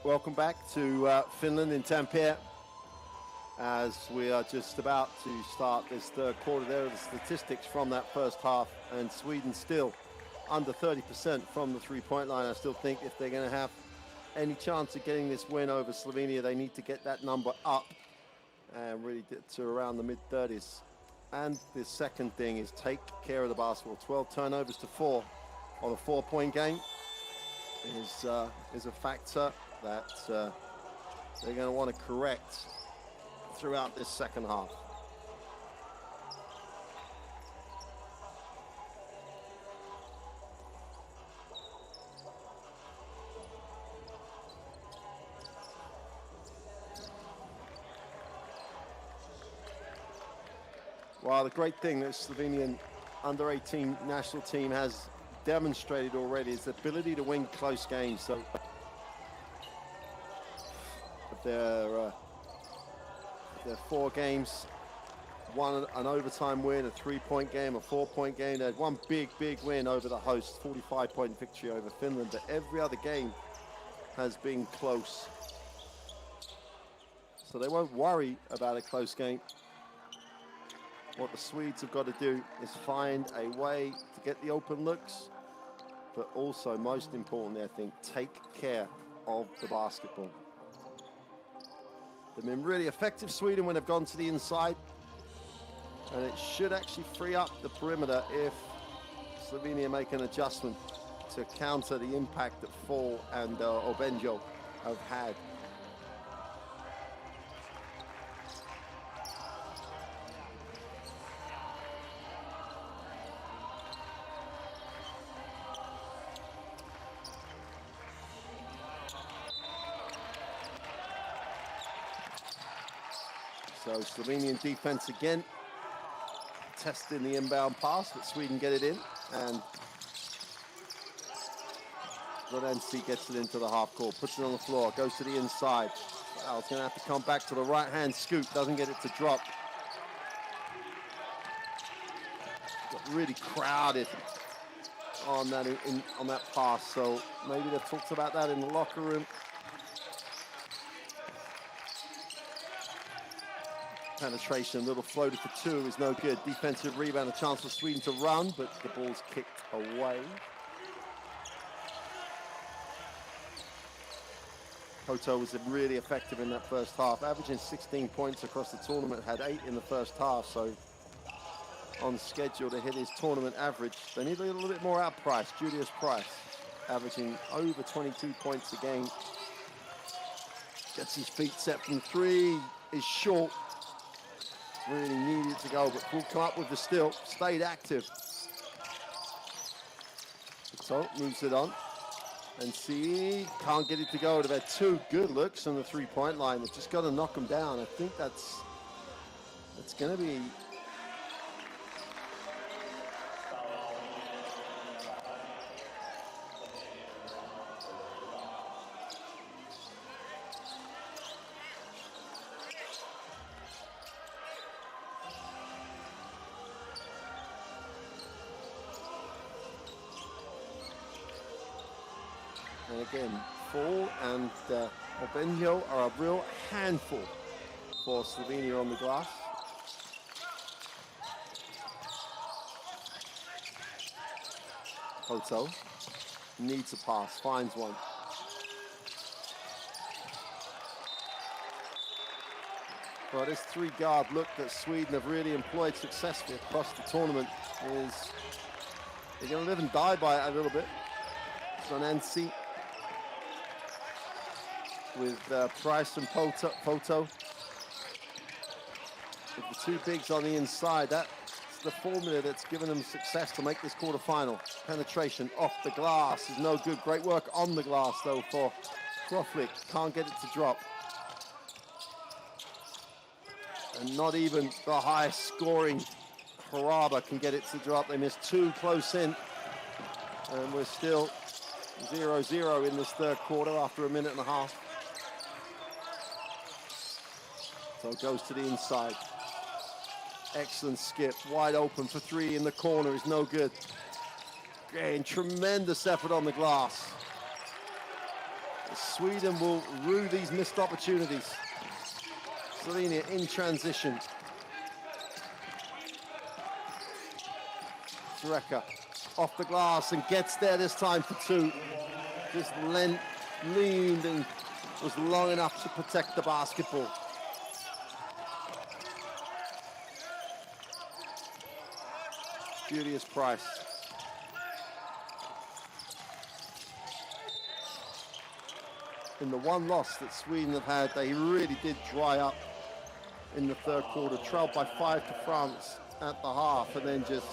Welcome back to Finland in Tampere, as we are just about to start this third quarter. There are the statistics from that first half, and Sweden still under 30% from the three-point line. I still think if they're going to have any chance of getting this win over Slovenia, they need to get that number up and really get to around the mid-30s. And the second thing is take care of the basketball. 12 turnovers to 4 on a 4-point game is a factor that they're going to want to correct throughout this second half. Well, the great thing that Slovenian under-18 national team has demonstrated already is the ability to win close games. So they're 4 games, one an overtime win, a 3-point game, a 4-point game. They had one big win over the host, 45-point victory over Finland, but every other game has been close. So they won't worry about a close game. What the Swedes have got to do is find a way to get the open looks, but also, most importantly, I think, take care of the basketball. They've been really effective, Sweden, when they've gone to the inside, and it should actually free up the perimeter if Slovenia make an adjustment to counter the impact that Fall and Obenjo have had. So Slovenian defense again, testing the inbound pass, but Sweden get it in, and Rodensi gets it into the half court, puts it on the floor, goes to the inside. Wow, it's going to have to come back to the right-hand scoop, doesn't get it to drop. Got really crowded on that on that pass, so maybe they've talked about that in the locker room. Penetration, little floater for 2 is no good. Defensive rebound, a chance for Sweden to run, but the ball's kicked away. Poto was really effective in that first half, averaging 16 points across the tournament, had 8 in the first half, so on schedule to hit his tournament average. They need a little bit more out Price, Julius Price, averaging over 22 points a game. Gets his feet set from 3, is short. Really needed to go, but will come up with the steal, stayed active. So moves it on, and see, can't get it to go. They've had 2 good looks on the 3-point line. They've just got to knock them down. I think that's going to be And again, Fall and Obenjo are a real handful for Slovenia on the glass. Poto needs a pass, finds one. Well, this 3-guard look that Sweden have really employed successfully across the tournament is, they're going to live and die by it a little bit. Sonensi with Price and Poto. With the 2 bigs on the inside, that's the formula that's given them success to make this quarterfinal. Penetration off the glass is no good. Great work on the glass, though, for Kroflik. Can't get it to drop. And not even the highest scoring Haraba can get it to drop. They missed 2 close in. And we're still 0-0 in this third quarter after a minute and a half. So it goes to the inside. Excellent skip, wide open for 3 in the corner is no good. Again, tremendous effort on the glass. Sweden will rue these missed opportunities. Slovenia in transition. Sreka off the glass and gets there this time for two. Just leaned and was long enough to protect the basketball. Julius Price. In the one loss that Sweden have had, they really did dry up in the third quarter, trailed by 5 to France at the half, and then just,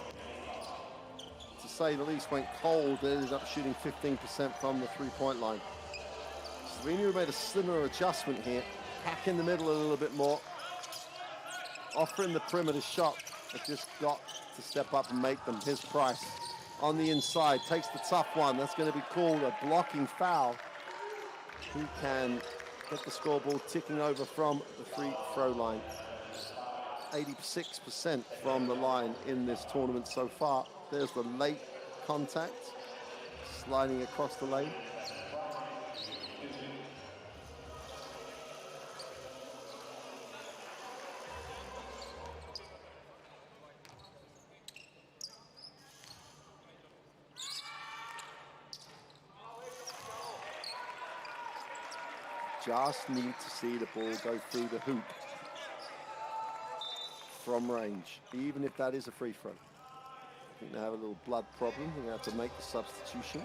to say the least, went cold. They ended up shooting 15% from the three-point line. Slovenia made a similar adjustment here, pack in the middle a little bit more, offering the perimeter shot, but just got to step up and make them. His Price on the inside, takes the tough one. That's going to be called a blocking foul. He can get the scoreboard ticking over from the free throw line. 86% from the line in this tournament so far. There's the late contact, sliding across the lane. Just need to see the ball go through the hoop from range, even if that is a free throw. I think they have a little blood problem. They're going to have to make the substitution.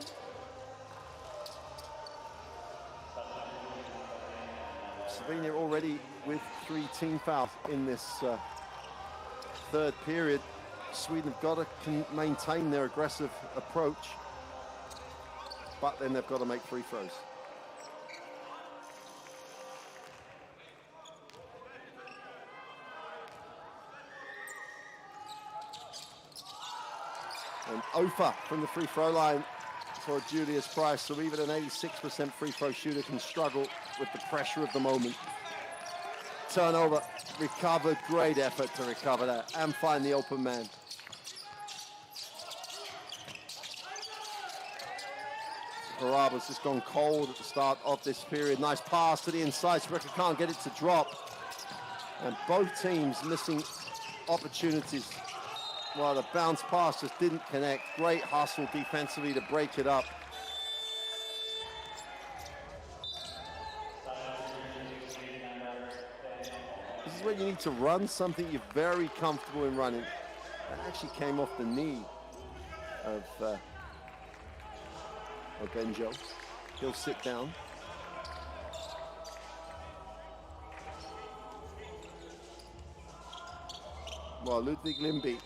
Slovenia already with 3 team fouls in this third period. Sweden have got to maintain their aggressive approach, but then they've got to make free throws. And Ofer from the free throw line for Julius Price. So even an 86% free throw shooter can struggle with the pressure of the moment. Turnover, recovered, great effort to recover that and find the open man. Baraba's just gone cold at the start of this period. Nice pass to the inside. Sreka can't get it to drop. And both teams missing opportunities. Well, the bounce pass just didn't connect. Great hustle defensively to break it up. This is when you need to run something you're very comfortable in running. That actually came off the knee of Benjo. He'll sit down. Well, Ludwig Limby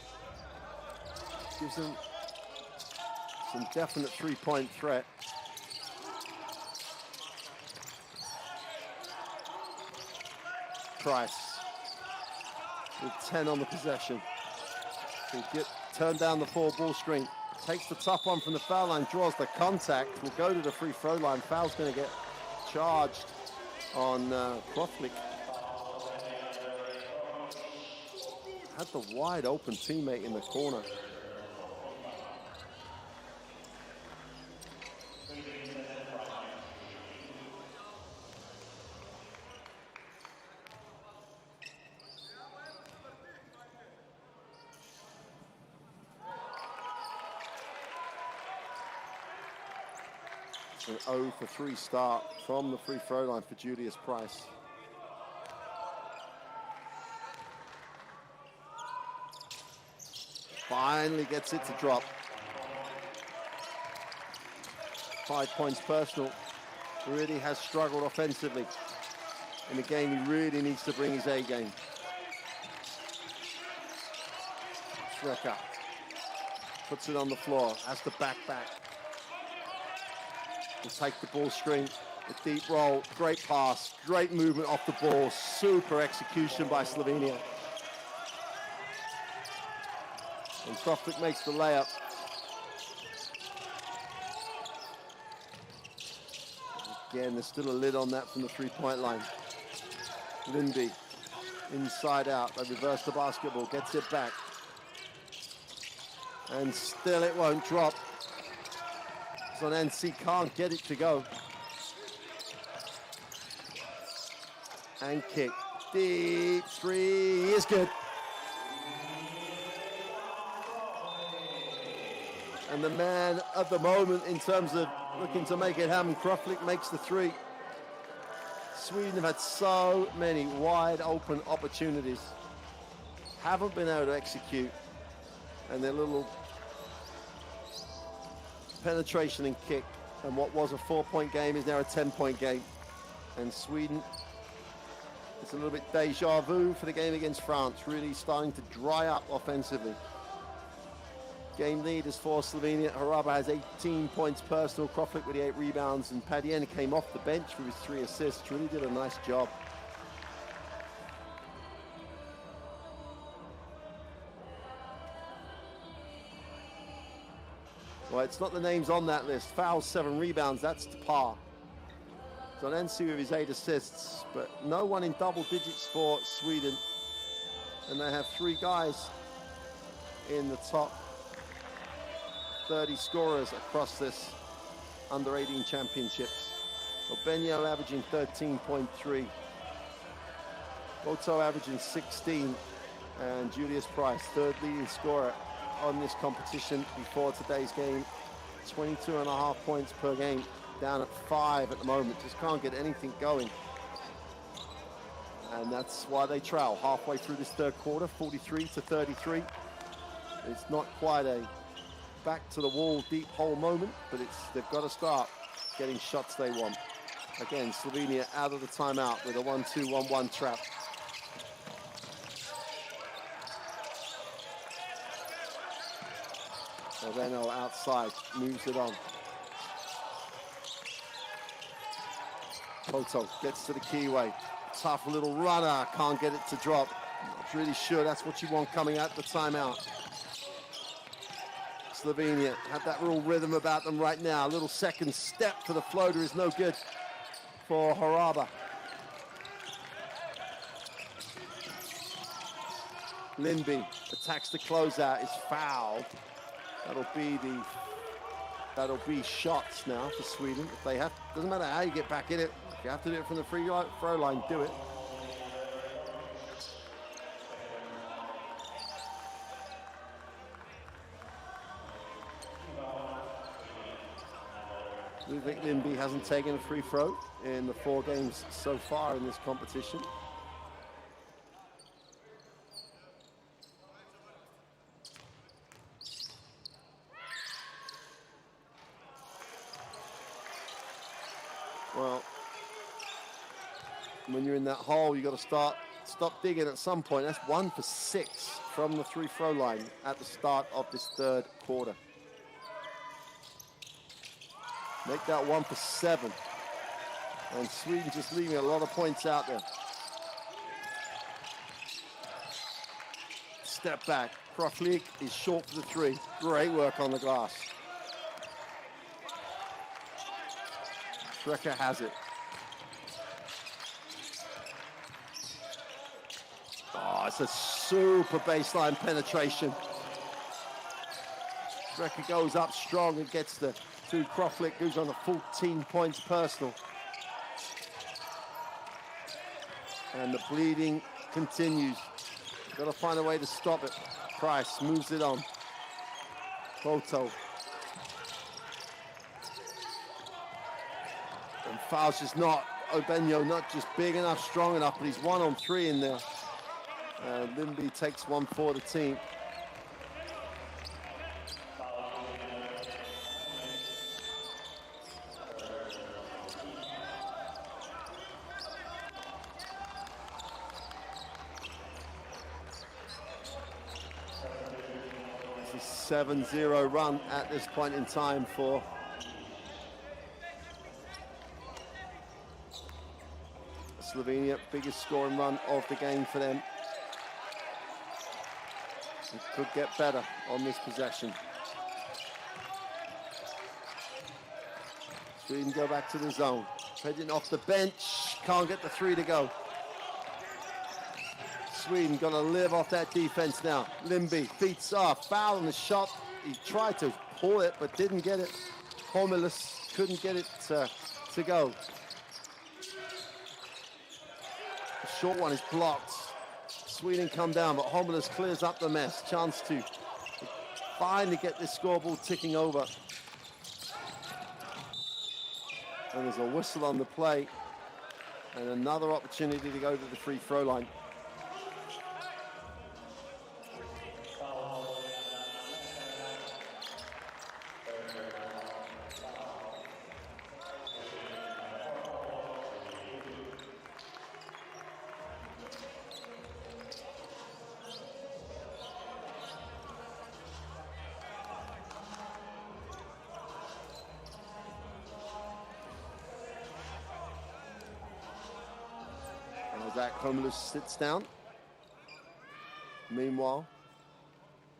gives them some definite three-point threat. Price with 10 on the possession. He'll get turned down the 4-ball string. Takes the tough one from the foul line, draws the contact, will go to the free throw line. Foul's going to get charged on Kroflik. Had the wide open teammate in the corner. An 0 for 3 start from the free throw line for Julius Price. Finally gets it to drop. 5 points personal. Really has struggled offensively. In the game, he really needs to bring his A game. Sreka puts it on the floor, has to back. Will take the ball string, a deep roll, great pass, great movement off the ball, super execution by Slovenia. And Kroflik makes the layup. Again, there's still a lid on that from the three-point line. Lindby, inside out, they reverse the basketball, gets it back. And still it won't drop. So NC can't get it to go. And kick. Deep three is good. And the man of the moment in terms of looking to make it happen, Kroflik makes the three. Sweden have had so many wide open opportunities. Haven't been able to execute. And their little penetration and kick. And what was a 4-point game is now a 10-point game. And Sweden, it's a little bit deja vu for the game against France, really starting to dry up offensively. Game lead is for Slovenia. Haraba has 18 points personal, Kroflik with the 8 rebounds, and Padiena came off the bench with his 3 assists. Really did a nice job. Well, it's not the names on that list. Fouls, 7 rebounds, that's to par. Donensi with his 8 assists, but no one in double digits for Sweden. And they have 3 guys in the top 30 scorers across this under-18 championships. Obenyo averaging 13.3. Boto averaging 16. And Julius Price, 3rd leading scorer on this competition before today's game. 22.5 points per game, down at 5 at the moment. Just can't get anything going. And that's why they trail halfway through this 3rd quarter, 43-33. It's not quite a back to the wall deep hole moment, but they've got to start getting shots they want. Again, Slovenia out of the timeout with a 1-2-1-1 trap. Oveno outside, moves it on. Poto gets to the keyway. Tough little runner, can't get it to drop. Not really sure that's what you want coming out the timeout. Slovenia have that real rhythm about them right now. A little second step for the floater is no good for Haraba. Lindby attacks the closeout, is fouled. That'll be shots now for Sweden. If they have, doesn't matter how you get back in it. If you have to do it from the free throw line, do it. Ludwig Lindby hasn't taken a free throw in the 4 games so far in this competition. Well, when you're in that hole, you got to stop digging at some point. That's 1 for 6 from the free throw line at the start of this 3rd quarter. Make that 1 for 7. And Sweden just leaving a lot of points out there. Step back. Kroflik is short for the 3. Great work on the glass. Schrecker has it. Oh, it's a super baseline penetration. Schrecker goes up strong and gets the to Kroflik, who's on a 14 points personal. And the bleeding continues. Got to find a way to stop it. Price moves it on. Boto. And fouls just not, Obenyo not just big enough, strong enough, but he's 1 on 3 in there. Lindby takes 1 for the team. It's a 7-0 run at this point in time for Slovenia. Biggest scoring run of the game for them. It could get better on this possession. Sweden go back to the zone. Heading off the bench, can't get the 3 to go. Sweden gonna live off that defense now. Lindby, feet off, foul on the shot. He tried to pull it, but didn't get it. Homilus couldn't get it to go. short one is blocked. Sweden come down, but Hommelus clears up the mess. Chance to finally get this scoreboard ticking over. And there's a whistle on the play. And another opportunity to go to the free throw line. Hommelus sits down. Meanwhile,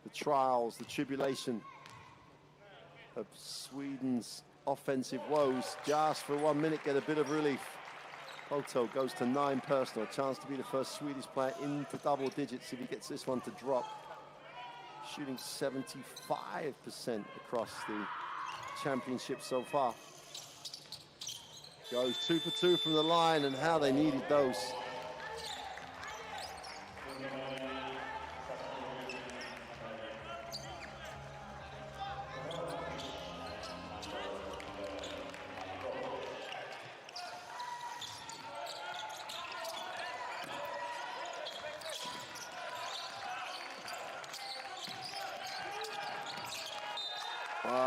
the trials, the tribulation of Sweden's offensive woes just for 1 minute get a bit of relief. Hoto goes to 9 personal. Chance to be the first Swedish player into double digits if he gets this one to drop. Shooting 75% across the championship so far. Goes 2 for 2 from the line, and how they needed those.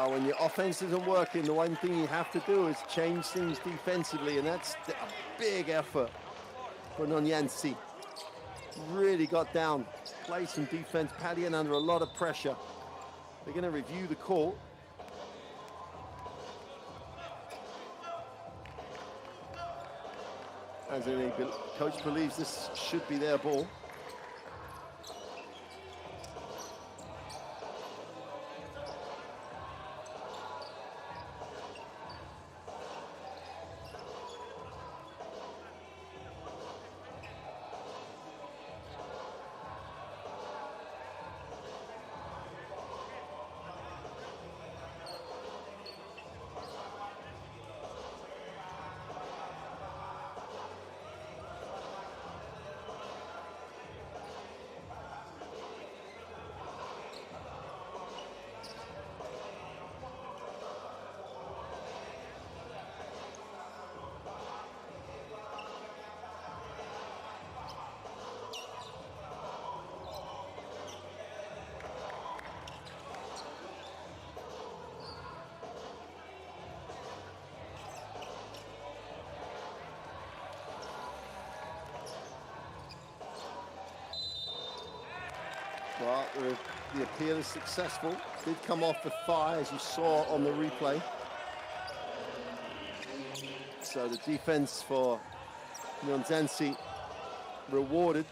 When your offense isn't working, the one thing you have to do is change things defensively, and that's a big effort for Nonyansi. Really got down, played some defense, Paddy under a lot of pressure. They're going to review the call. As the coach believes this should be their ball. Well, the appeal is successful. Did come off the thigh, as you saw on the replay. So the defense for Nonyansi rewarded.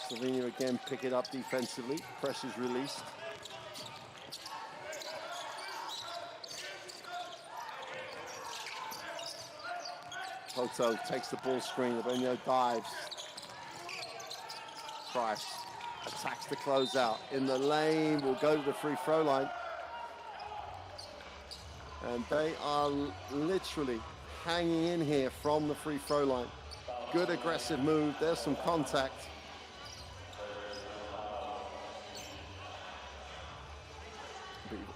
Slovenia again pick it up defensively. Pressure's released. Hoto takes the ball screen. Albania dives. Price attacks the closeout in the lane, will go to the free throw line. And they are literally hanging in here from the free throw line. Good aggressive move, there's some contact. But you've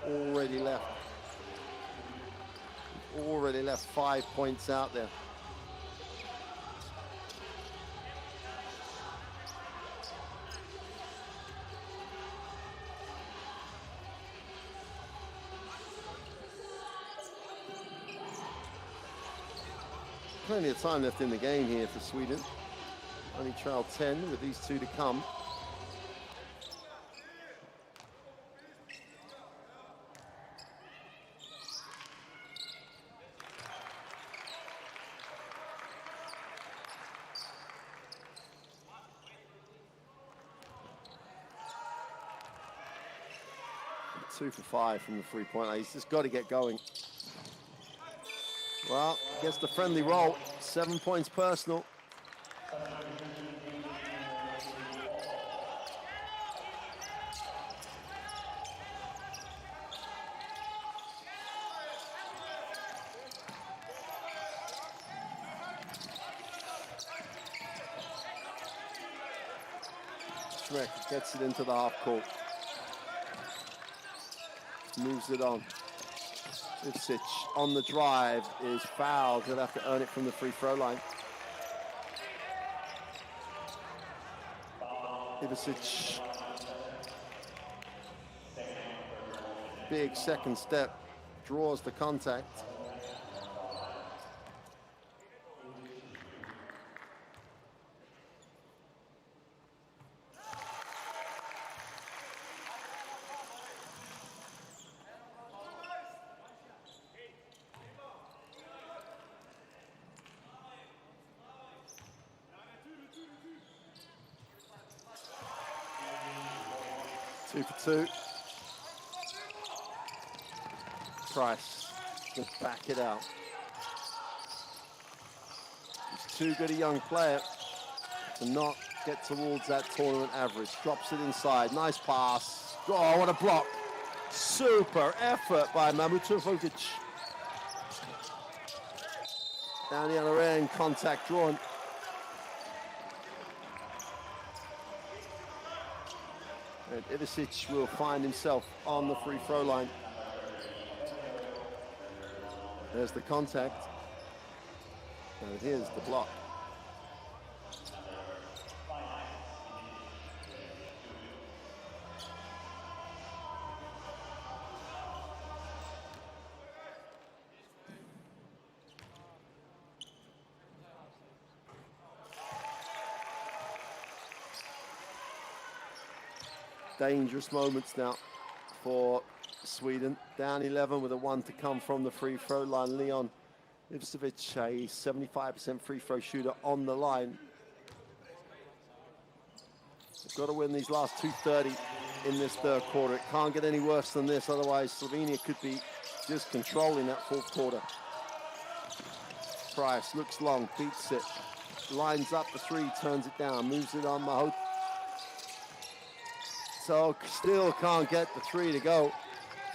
already left 5 points out there. Plenty of time left in the game here for Sweden. Only trail 10 with these two to come. Two for 5 from the three-point line. He's just got to get going. Well, gets the friendly roll. 7 points personal. Kuzmek gets it into the half court. Moves it on. Ivsic on the drive is fouled. He'll have to earn it from the free throw line. Ivsic. Big second step. Draws the contact. Two for two. Price can back it out. He's too good a young player to not get towards that tournament average. Drops it inside. Nice pass. Oh, what a block. Super effort by Mamutovic. Down the other end, contact drawn. And Ivsic will find himself on the free throw line. There's the contact. And here's the block. Dangerous moments now for Sweden. Down 11 with a 1 to come from the free throw line. Leon Ivsevic, a 75% free throw shooter on the line. They've got to win these last 2:30 in this third quarter. It can't get any worse than this, otherwise Slovenia could be just controlling that fourth quarter. Price looks long, beats it, lines up the three, turns it down, moves it on Mahot. So still can't get the three to go.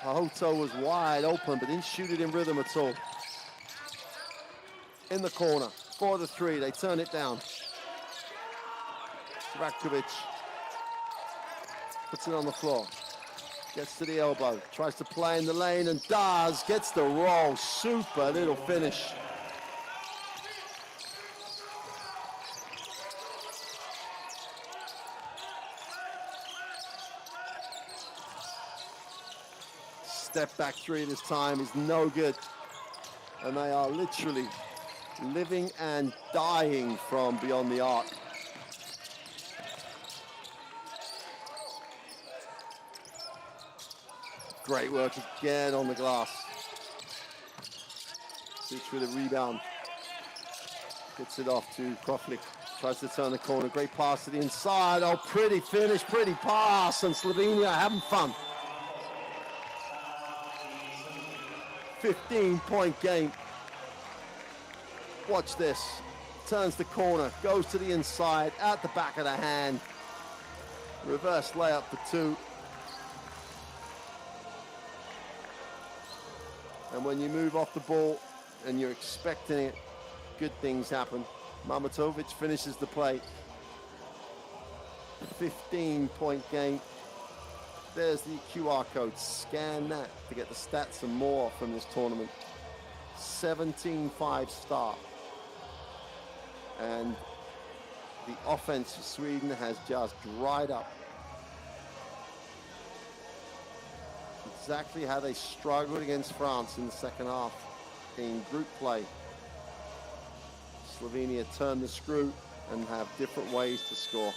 Mahoto was wide open, but didn't shoot it in rhythm at all. In the corner for the three, they turn it down. Rakovic puts it on the floor. Gets to the elbow, tries to play in the lane and does, gets the roll. Super little finish. Step back three this time is no good. And they are literally living and dying from beyond the arc. Great work again on the glass. Six with a rebound. Gets it off to Kroflik. Tries to turn the corner. Great pass to the inside. Oh, pretty finish, pretty pass. And Slovenia having fun. 15-point game. Watch this. Turns the corner, goes to the inside, at the back of the hand. Reverse layup for two. And when you move off the ball and you're expecting it, good things happen. Mamatovic finishes the play. 15-point game. There's the QR code. Scan that to get the stats and more from this tournament. 17-5 start. And the offense for Sweden has just dried up. Exactly how they struggled against France in the second half in group play. Slovenia turned the screw and have different ways to score.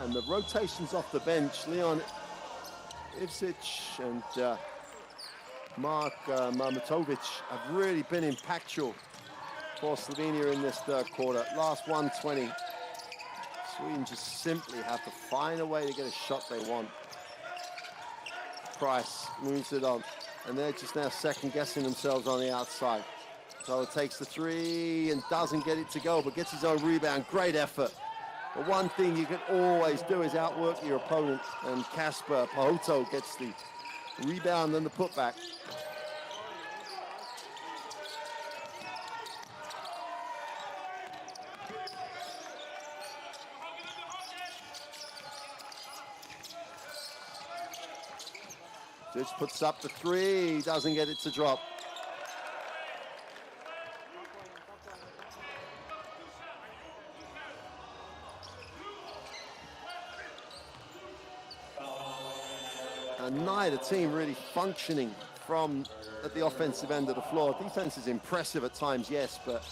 And the rotations off the bench, Leon Ivsic and Mark Mamatovic have really been impactful for Slovenia in this third quarter. Last 120. Sweden just simply have to find a way to get a shot they want. Price moves it on, and they're just now second-guessing themselves on the outside. So it takes the three and doesn't get it to go, but gets his own rebound. Great effort. But one thing you can always do is outwork your opponent, and Kasper Pahoto gets the rebound and the putback. Just puts up the three, doesn't get it to drop. And neither team really functioning at the offensive end of the floor. Defense is impressive at times, yes, but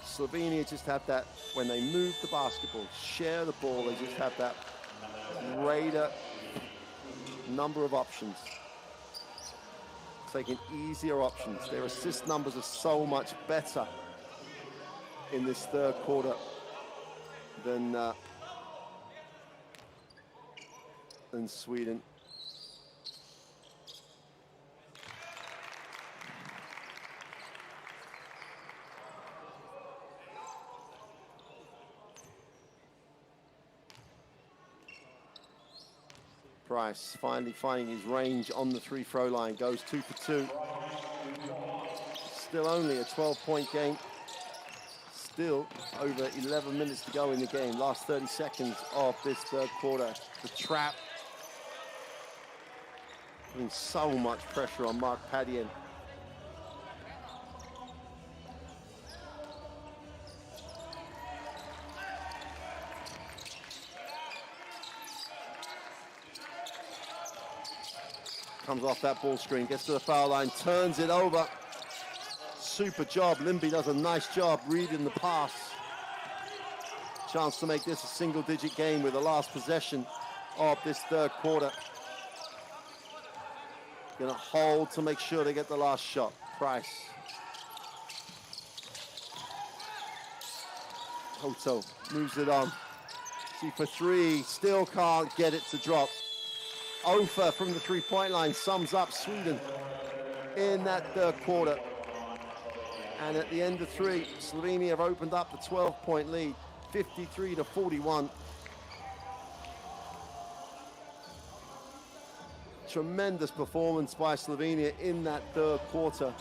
Slovenia just have that, when they move the basketball, share the ball, they just have that greater number of options. Taking easier options. Their assist numbers are so much better in this third quarter than Sweden. Price finally finding his range on the free-throw line, goes 2 for 2. Still only a 12-point game. Still over 11 minutes to go in the game. Last 30 seconds of this third quarter. The trap. Putting so much pressure on Mark Padien. Comes off that ball screen, gets to the foul line, turns it over. Super job. Limby does a nice job reading the pass. Chance to make this a single-digit game with the last possession of this third quarter. Gonna hold to make sure they get the last shot. Price. Hoto moves it on. See for three, still can't get it to drop. Ofer from the three-point line sums up Sweden in that third quarter. And at the end of three, Slovenia have opened up the 12-point lead, 53-41. Tremendous performance by Slovenia in that third quarter.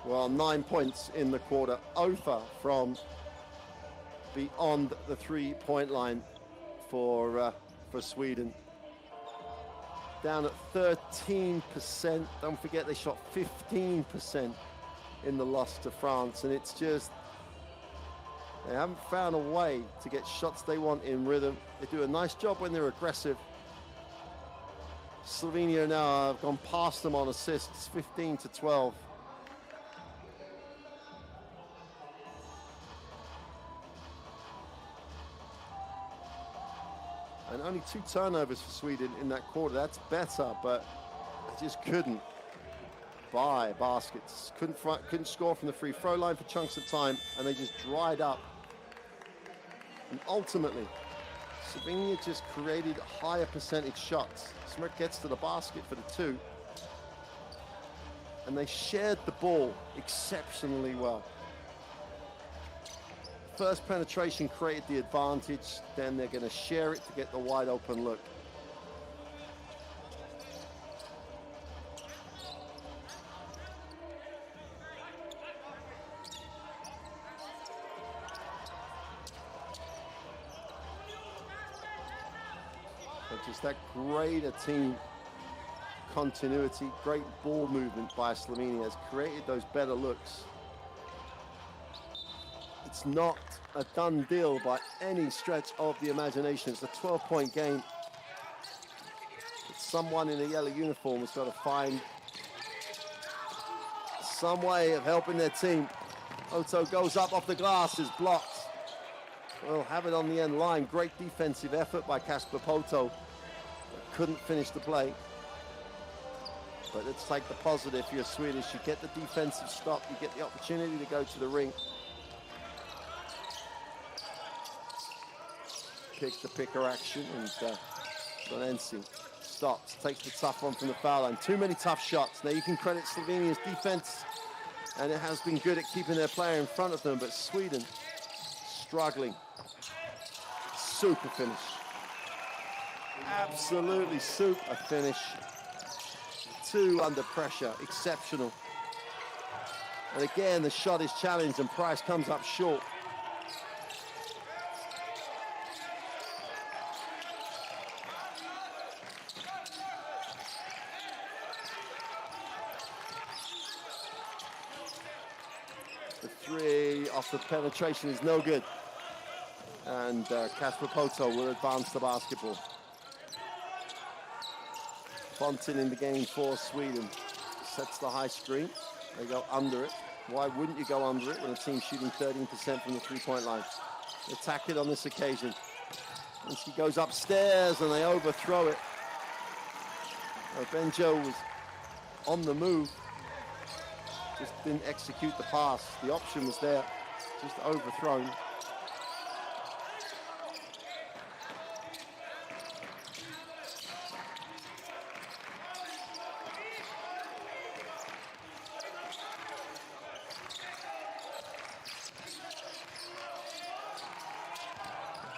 Well, 9 points in the quarter. Ofer from beyond the three-point line for Sweden. Down at 13%. Don't forget they shot 15% in the loss to France. And it's just, they haven't found a way to get shots they want in rhythm. They do a nice job when they're aggressive. Slovenia now have gone past them on assists, 15-12. And only 2 turnovers for Sweden in that quarter. That's better, but they just couldn't buy baskets. Couldn't score from the free throw line for chunks of time, and they just dried up. And ultimately, Slovenia just created higher percentage shots. Smirk gets to the basket for the 2. And they shared the ball exceptionally well. First penetration created the advantage, then they're going to share it to get the wide open look. But just that greater team continuity, great ball movement by Slovenia has created those better looks. It's It's not a done deal by any stretch of the imagination. It's a 12-point game. But someone in a yellow uniform has got to find some way of helping their team. Oto goes up off the glass, is blocked. We'll have it on the end line. Great defensive effort by Kasper Poto. Couldn't finish the play. But let's take the positive. If you're Swedish, you get the defensive stop, you get the opportunity to go to the ring. Pick the picker action, and Donensi stops, takes the tough one from the foul line. Too many tough shots. Now you can credit Slovenia's defense, and it has been good at keeping their player in front of them, but Sweden struggling. Super finish. Absolutely super finish. Two under pressure, exceptional. And again, the shot is challenged and Price comes up short. The three off the penetration is no good. And Kasper Poto will advance the basketball. Fontin in the game for Sweden. Sets the high screen. They go under it. Why wouldn't you go under it when a team's shooting 13% from the three-point line? Attack it on this occasion. He goes upstairs and they overthrow it. Benjo was on the move. Just didn't execute the pass. The option was there, just overthrown.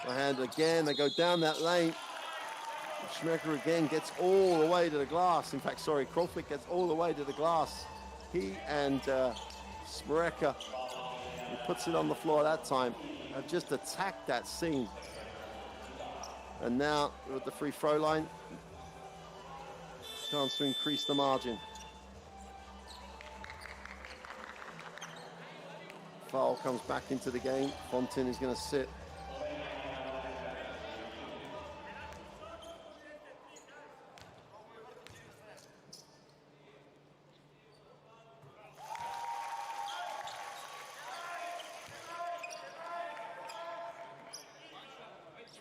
And again, they go down that lane. Schmecker again gets all the way to the glass. In fact, sorry, Kroflik gets all the way to the glass. He and Smreka, he puts it on the floor that time, have just attacked that scene. And now, with the free throw line, chance to increase the margin. Foul comes back into the game. Fontin is going to sit.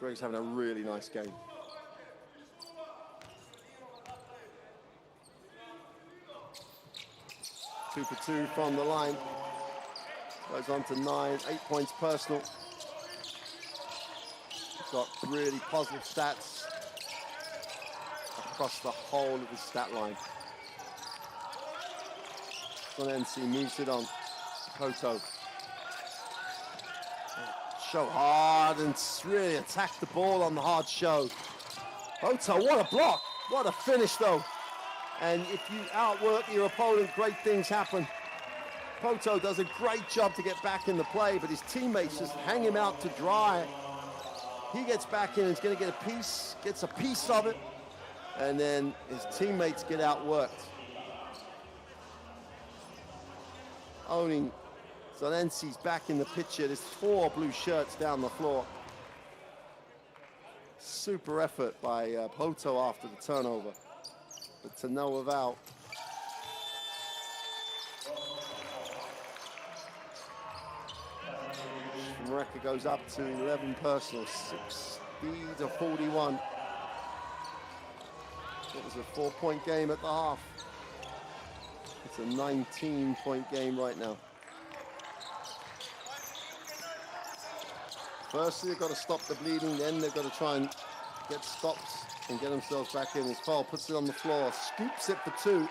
Greg's having a really nice game. Two for two from the line. Goes on to 9, 8 points personal. Got really positive stats across the whole of his stat line. Donensi moves it on. Poto. Show hard and really attack the ball on the hard show. Poto, what a block. What a finish though. And if you outwork your opponent, great things happen. Poto does a great job to get back in the play, but his teammates just hang him out to dry. He gets back in and is going to get a piece, gets a piece of it, and then his teammates get outworked. Owning Zonensi's back in the picture. There's 4 blue shirts down the floor. Super effort by Poto after the turnover, but to no avail. Mreka goes up to 11 personal, 60-41. It was a 4-point game at the half. It's a 19-point game right now. Firstly, they've got to stop the bleeding, then they've got to try and get stops and get themselves back in. His foul puts it on the floor, scoops it for 2.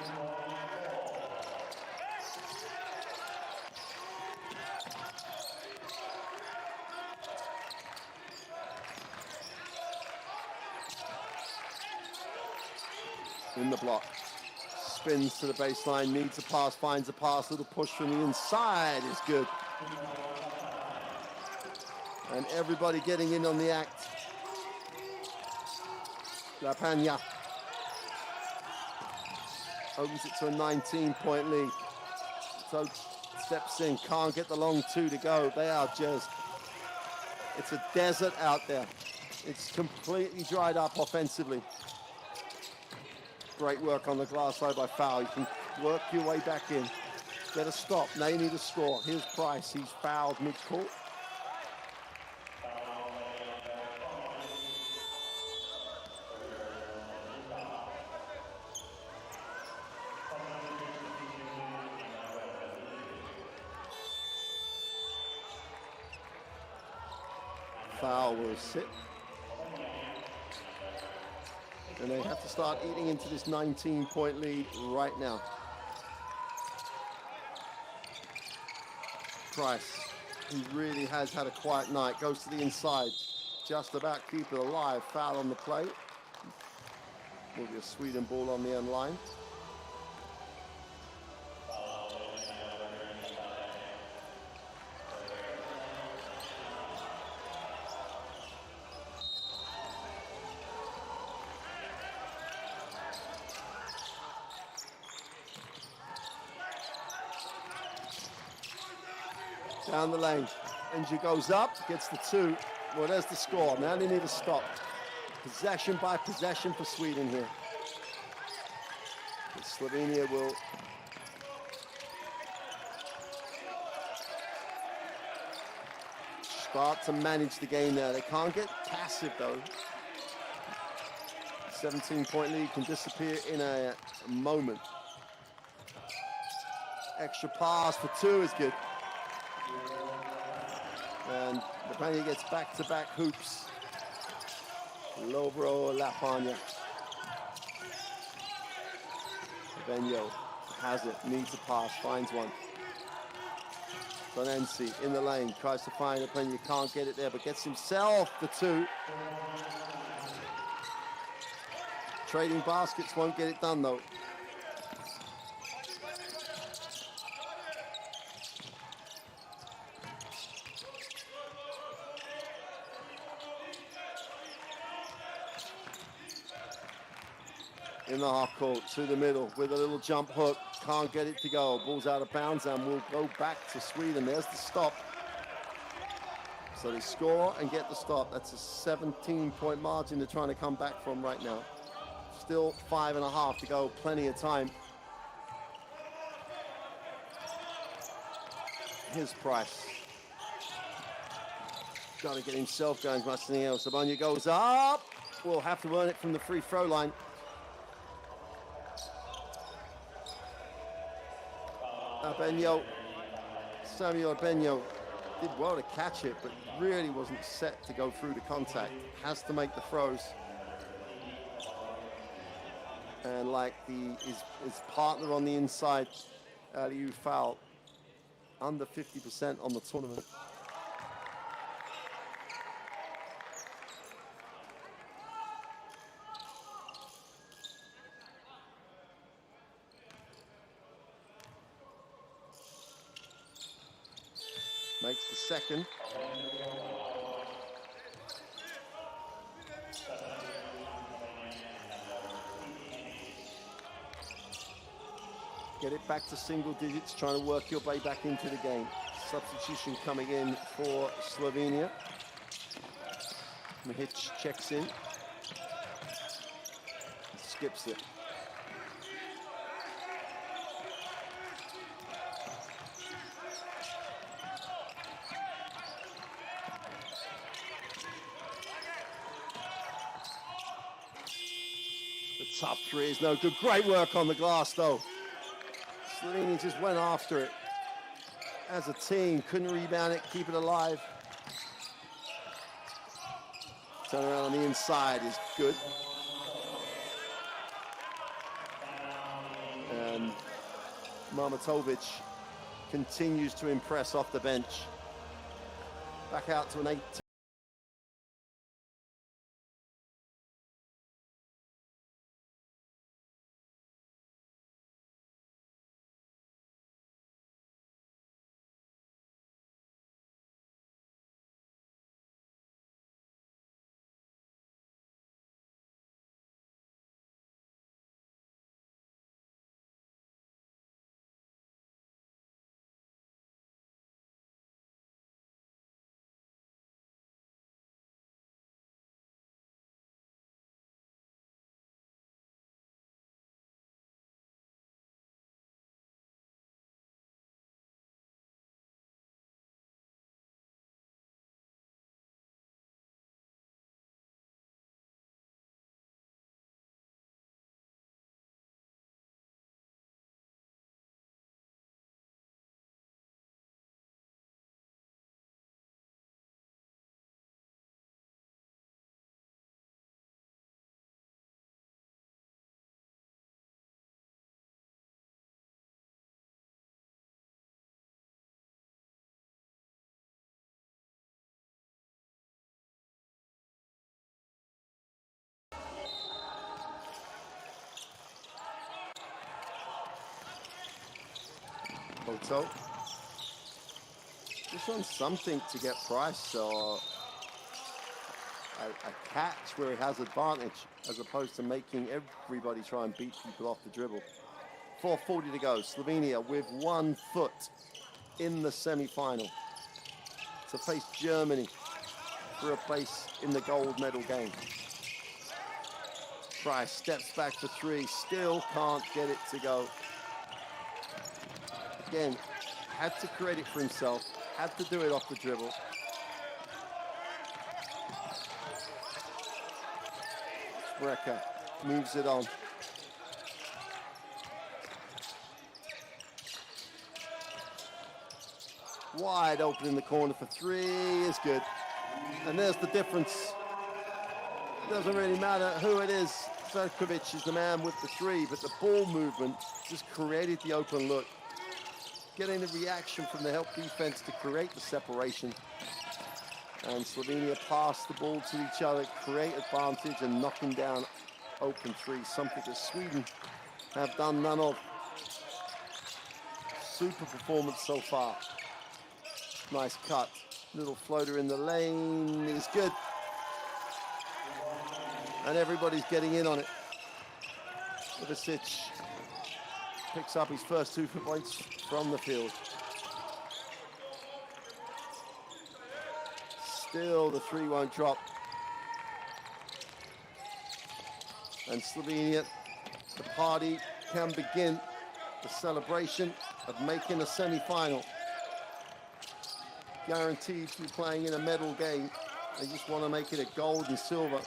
In the block, spins to the baseline, needs a pass, finds a pass, little push from the inside is good. And everybody getting in on the act. La Pena opens it to a 19-point lead. So Steps in, can't get the long two to go. They are just, it's a desert out there. It's completely dried up offensively. Great work on the glass side by Foul. You can work your way back in. Get a stop. Now you need a score. Here's Price. He's fouled mid-court. Foul will sit. And they have to start eating into this 19-point lead right now. Price, who really has had a quiet night, goes to the inside. Just about keep it alive. Foul on the play. Will be a Sweden ball on the end line. Down the lane, Enji goes up, gets the two. Well, there's the score. Now they need a stop. Possession by possession for Sweden here. But Slovenia will start to manage the game there. They can't get passive though. 17-point lead can disappear in a moment. Extra pass for two is good. And Albania gets back-to-back hoops. Lobro Lapanya. Benyo has it, needs a pass, finds one. Donensi in the lane, tries to find Albania, can't get it there, but gets himself the two. Trading baskets won't get it done though. In the half court, to the middle with a little jump hook. Can't get it to go. Ball's out of bounds and will go back to Sweden. There's the stop. So they score and get the stop. That's a 17-point margin they're trying to come back from right now. Still 5.5 to go. Plenty of time. Here's Price. Got to get himself going as much as anything else. Sabanya goes up. We'll have to earn it from the free throw line. Benyo, Samuel Benyo did well to catch it, but really wasn't set to go through the contact. Has to make the throws. And like his partner on the inside, Aliou Foul, under 50% on the tournament. Makes the second. Get it back to single digits, trying to work your way back into the game. Substitution coming in for Slovenia. Mahic checks in. Skips it. Top three is no good. Great work on the glass, though. Slovenia just went after it. As a team, couldn't rebound it, keep it alive. Turn around on the inside is good. And Marmatovic continues to impress off the bench. Back out to an 8. toe. Just on something to get Price or a catch where he has advantage, as opposed to making everybody try and beat people off the dribble. 4:40 to go. Slovenia with 1 foot in the semi-final to face Germany for a place in the gold medal game. Price steps back for 3, still can't get it to go. Again, had to create it for himself, had to do it off the dribble. Brecker moves it on. Wide open in the corner for 3 is good. And there's the difference. Doesn't really matter who it is. Zerkovic is the man with the 3, but the ball movement just created the open look. Getting the reaction from the help defense to create the separation. And Slovenia pass the ball to each other, create advantage, and knocking down open 3, something that Sweden have done none of. Super performance so far. Nice cut. Little floater in the lane is good. And everybody's getting in on it. Ivicic picks up his first 2 points from the field. Still the 3 won't drop. And Slovenia, the party can begin. The celebration of making a semi-final. Guaranteed to be playing in a medal game. They just want to make it a gold and silver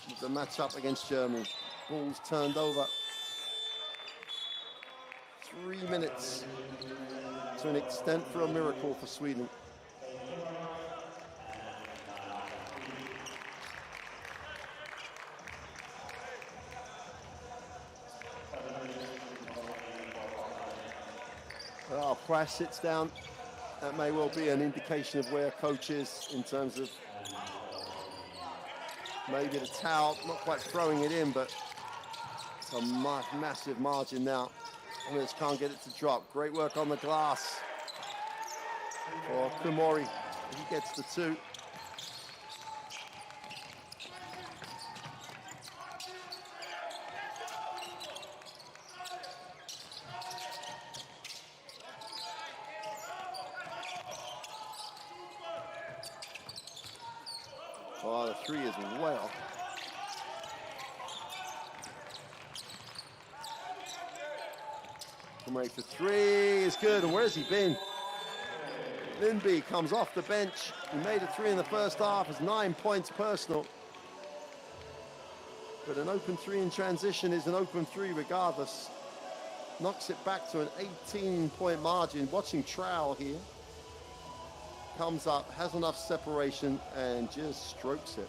with the matchup against Germany. Ball's turned over. 3 minutes to an extent for a miracle for Sweden. Well, Price sits down. That may well be an indication of where coach is in terms of maybe the towel, not quite throwing it in, but it's a massive margin now. And just can't get it to drop. Great work on the glass for Kumori. He gets the 2. Oh, the 3 as well. Kumori for 3 is good. And where's he been? Lindby comes off the bench. He made a 3 in the first half. Has 9 points personal. But an open 3 in transition is an open 3 regardless. Knocks it back to an 18-point margin. Watching Trowell here. Comes up, has enough separation, and just strokes it.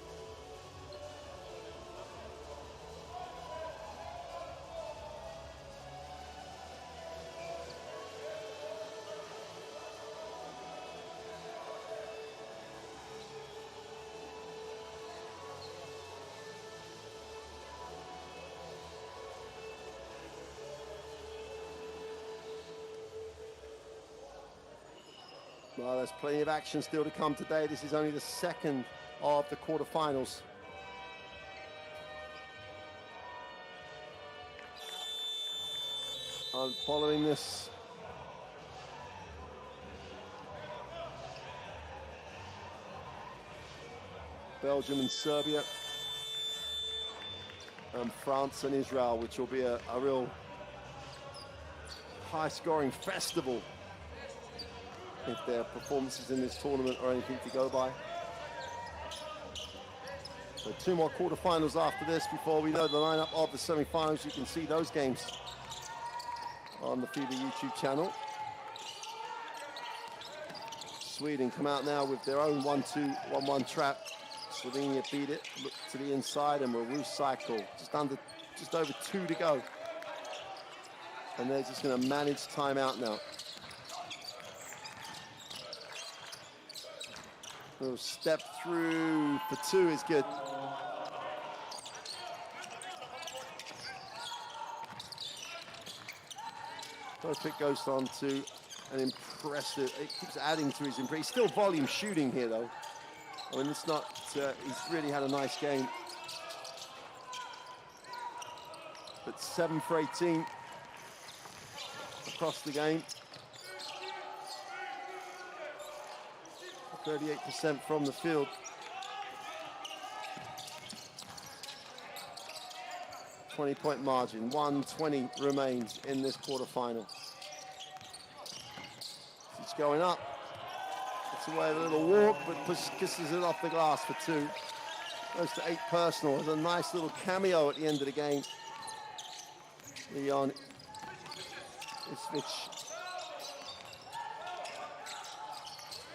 Well, there's plenty of action still to come today. This is only the second of the quarterfinals. Following this, Belgium and Serbia, and France and Israel, which will be a real high-scoring festival if their performances in this tournament are anything to go by. So 2 more quarterfinals after this before we know the lineup of the semi-finals. You can see those games on the FIBA YouTube channel. Sweden come out now with their own 1-2, 1-1 trap. Slovenia beat it, look to the inside, and will recycle. Just over 2 to go. And they're just going to manage timeout now. Little step through for 2 is good. First pick goes on to an impressive, it keeps adding to his impressive. He's still volume shooting here though. I mean, it's not, he's really had a nice game. But 7 for 18 across the game. 38% from the field. 20-point margin, 1:20 remains in this quarterfinal. It's going up. It's away with a little walk, but kisses it off the glass for 2. Goes to 8 personal. There's a nice little cameo at the end of the game. Leon Isvich.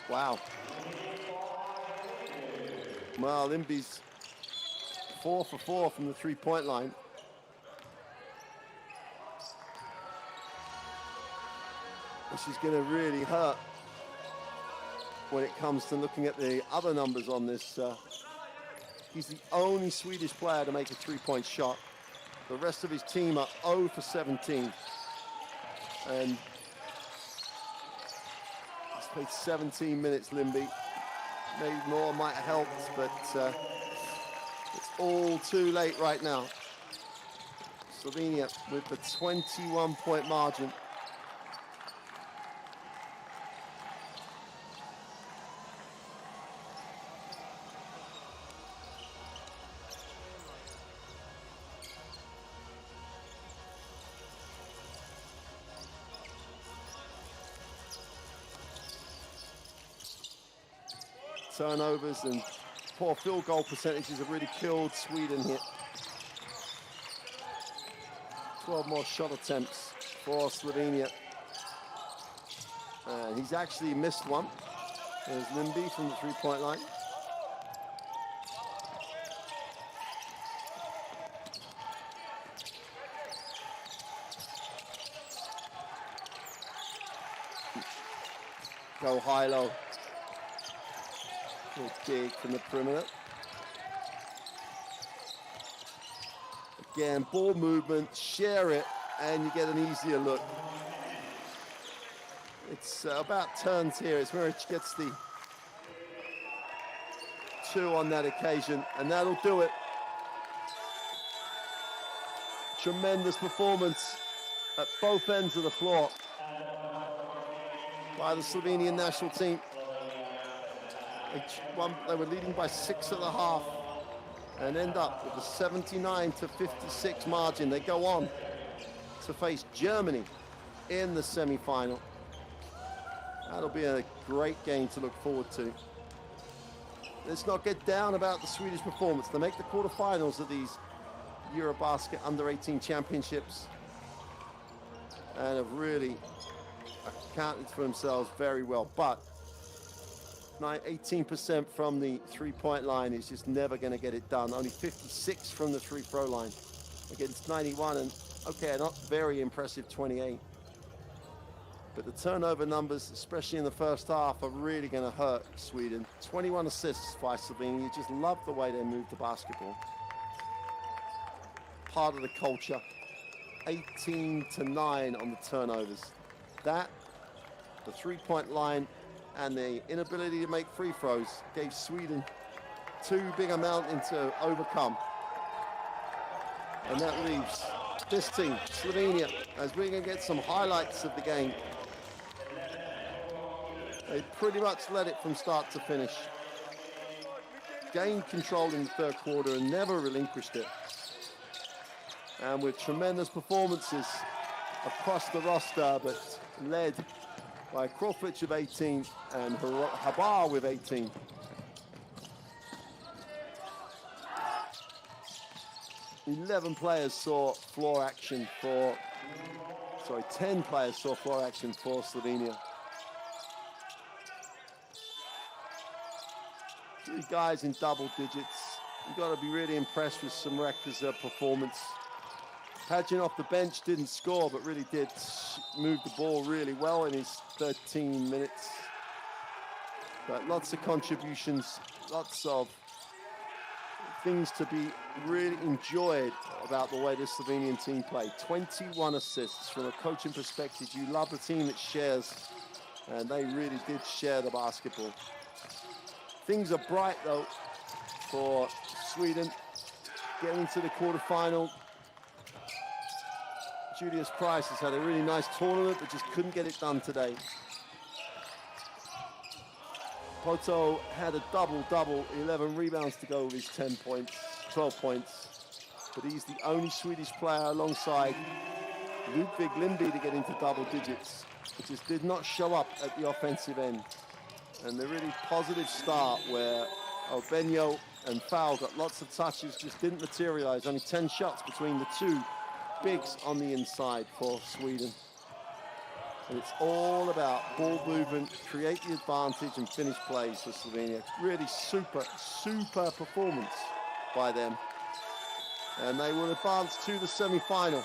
Wow. Well, Limby's 4 for 4 from the 3-point line. This is going to really hurt when it comes to looking at the other numbers on this. He's the only Swedish player to make a 3-point shot. The rest of his team are 0 for 17. And he's played 17 minutes, Limby. Maybe more might have helped, but it's all too late right now. Slovenia with the 21-point margin. Turnovers and poor field goal percentages have really killed Sweden here. 12 more shot attempts for Slovenia. And he's actually missed one. There's Limby from the 3-point line. Go high-low. Big from the perimeter. Again, ball movement, share it, and you get an easier look. It's about turns here. It's where it gets the 2 on that occasion, and that'll do it. Tremendous performance at both ends of the floor by the Slovenian national team. They were leading by 6 at the half and end up with a 79-56 margin. They go on to face Germany in the semi-final. That'll be a great game to look forward to. Let's not get down about the Swedish performance. They make the quarterfinals of these EuroBasket Under-18 championships and have really accounted for themselves very well. But 18% from the 3-point line is just never going to get it done. Only 56 from the free throw line against 91, and okay, not very impressive 28. But the turnover numbers, especially in the first half, are really going to hurt Sweden. 21 assists by Slovenia. You just love the way they move the basketball. Part of the culture. 18-9 on the turnovers. That, the 3-point line, and the inability to make free throws gave Sweden too big a mountain to overcome. And that leaves this team, Slovenia, as we're going to get some highlights of the game. They pretty much led it from start to finish. Gained control in the 3rd quarter and never relinquished it. And with tremendous performances across the roster, but led by Crawford with 18 and Habar with 18. Ten players saw floor action for Slovenia. 3 guys in double digits. You've got to be really impressed with Smrek's performance. Padgett off the bench didn't score, but really did move the ball really well in his 13 minutes. But lots of contributions, lots of things to be really enjoyed about the way this Slovenian team played. 21 assists. From a coaching perspective, you love a team that shares And they really did share the basketball. Things are bright, though, for Sweden getting to the quarterfinal. Julius Price has had a really nice tournament, but just couldn't get it done today. Poto had a double-double, 11 rebounds to go with his 12 points. But he's the only Swedish player alongside Ludwig Lindby to get into double digits. It just did not show up at the offensive end. And the really positive start where Obenyo and Foul got lots of touches, just didn't materialize. Only 10 shots between the two bigs on the inside for Sweden. And it's all about ball movement, create the advantage and finish plays for Slovenia. Really super performance by them. And they will advance to the semi-final.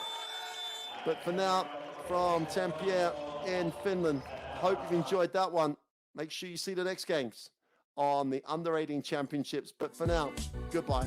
But for now, from Tampere in Finland, hope you've enjoyed that one. Make sure you see the next games on the Under-18 Championships. But for now, goodbye.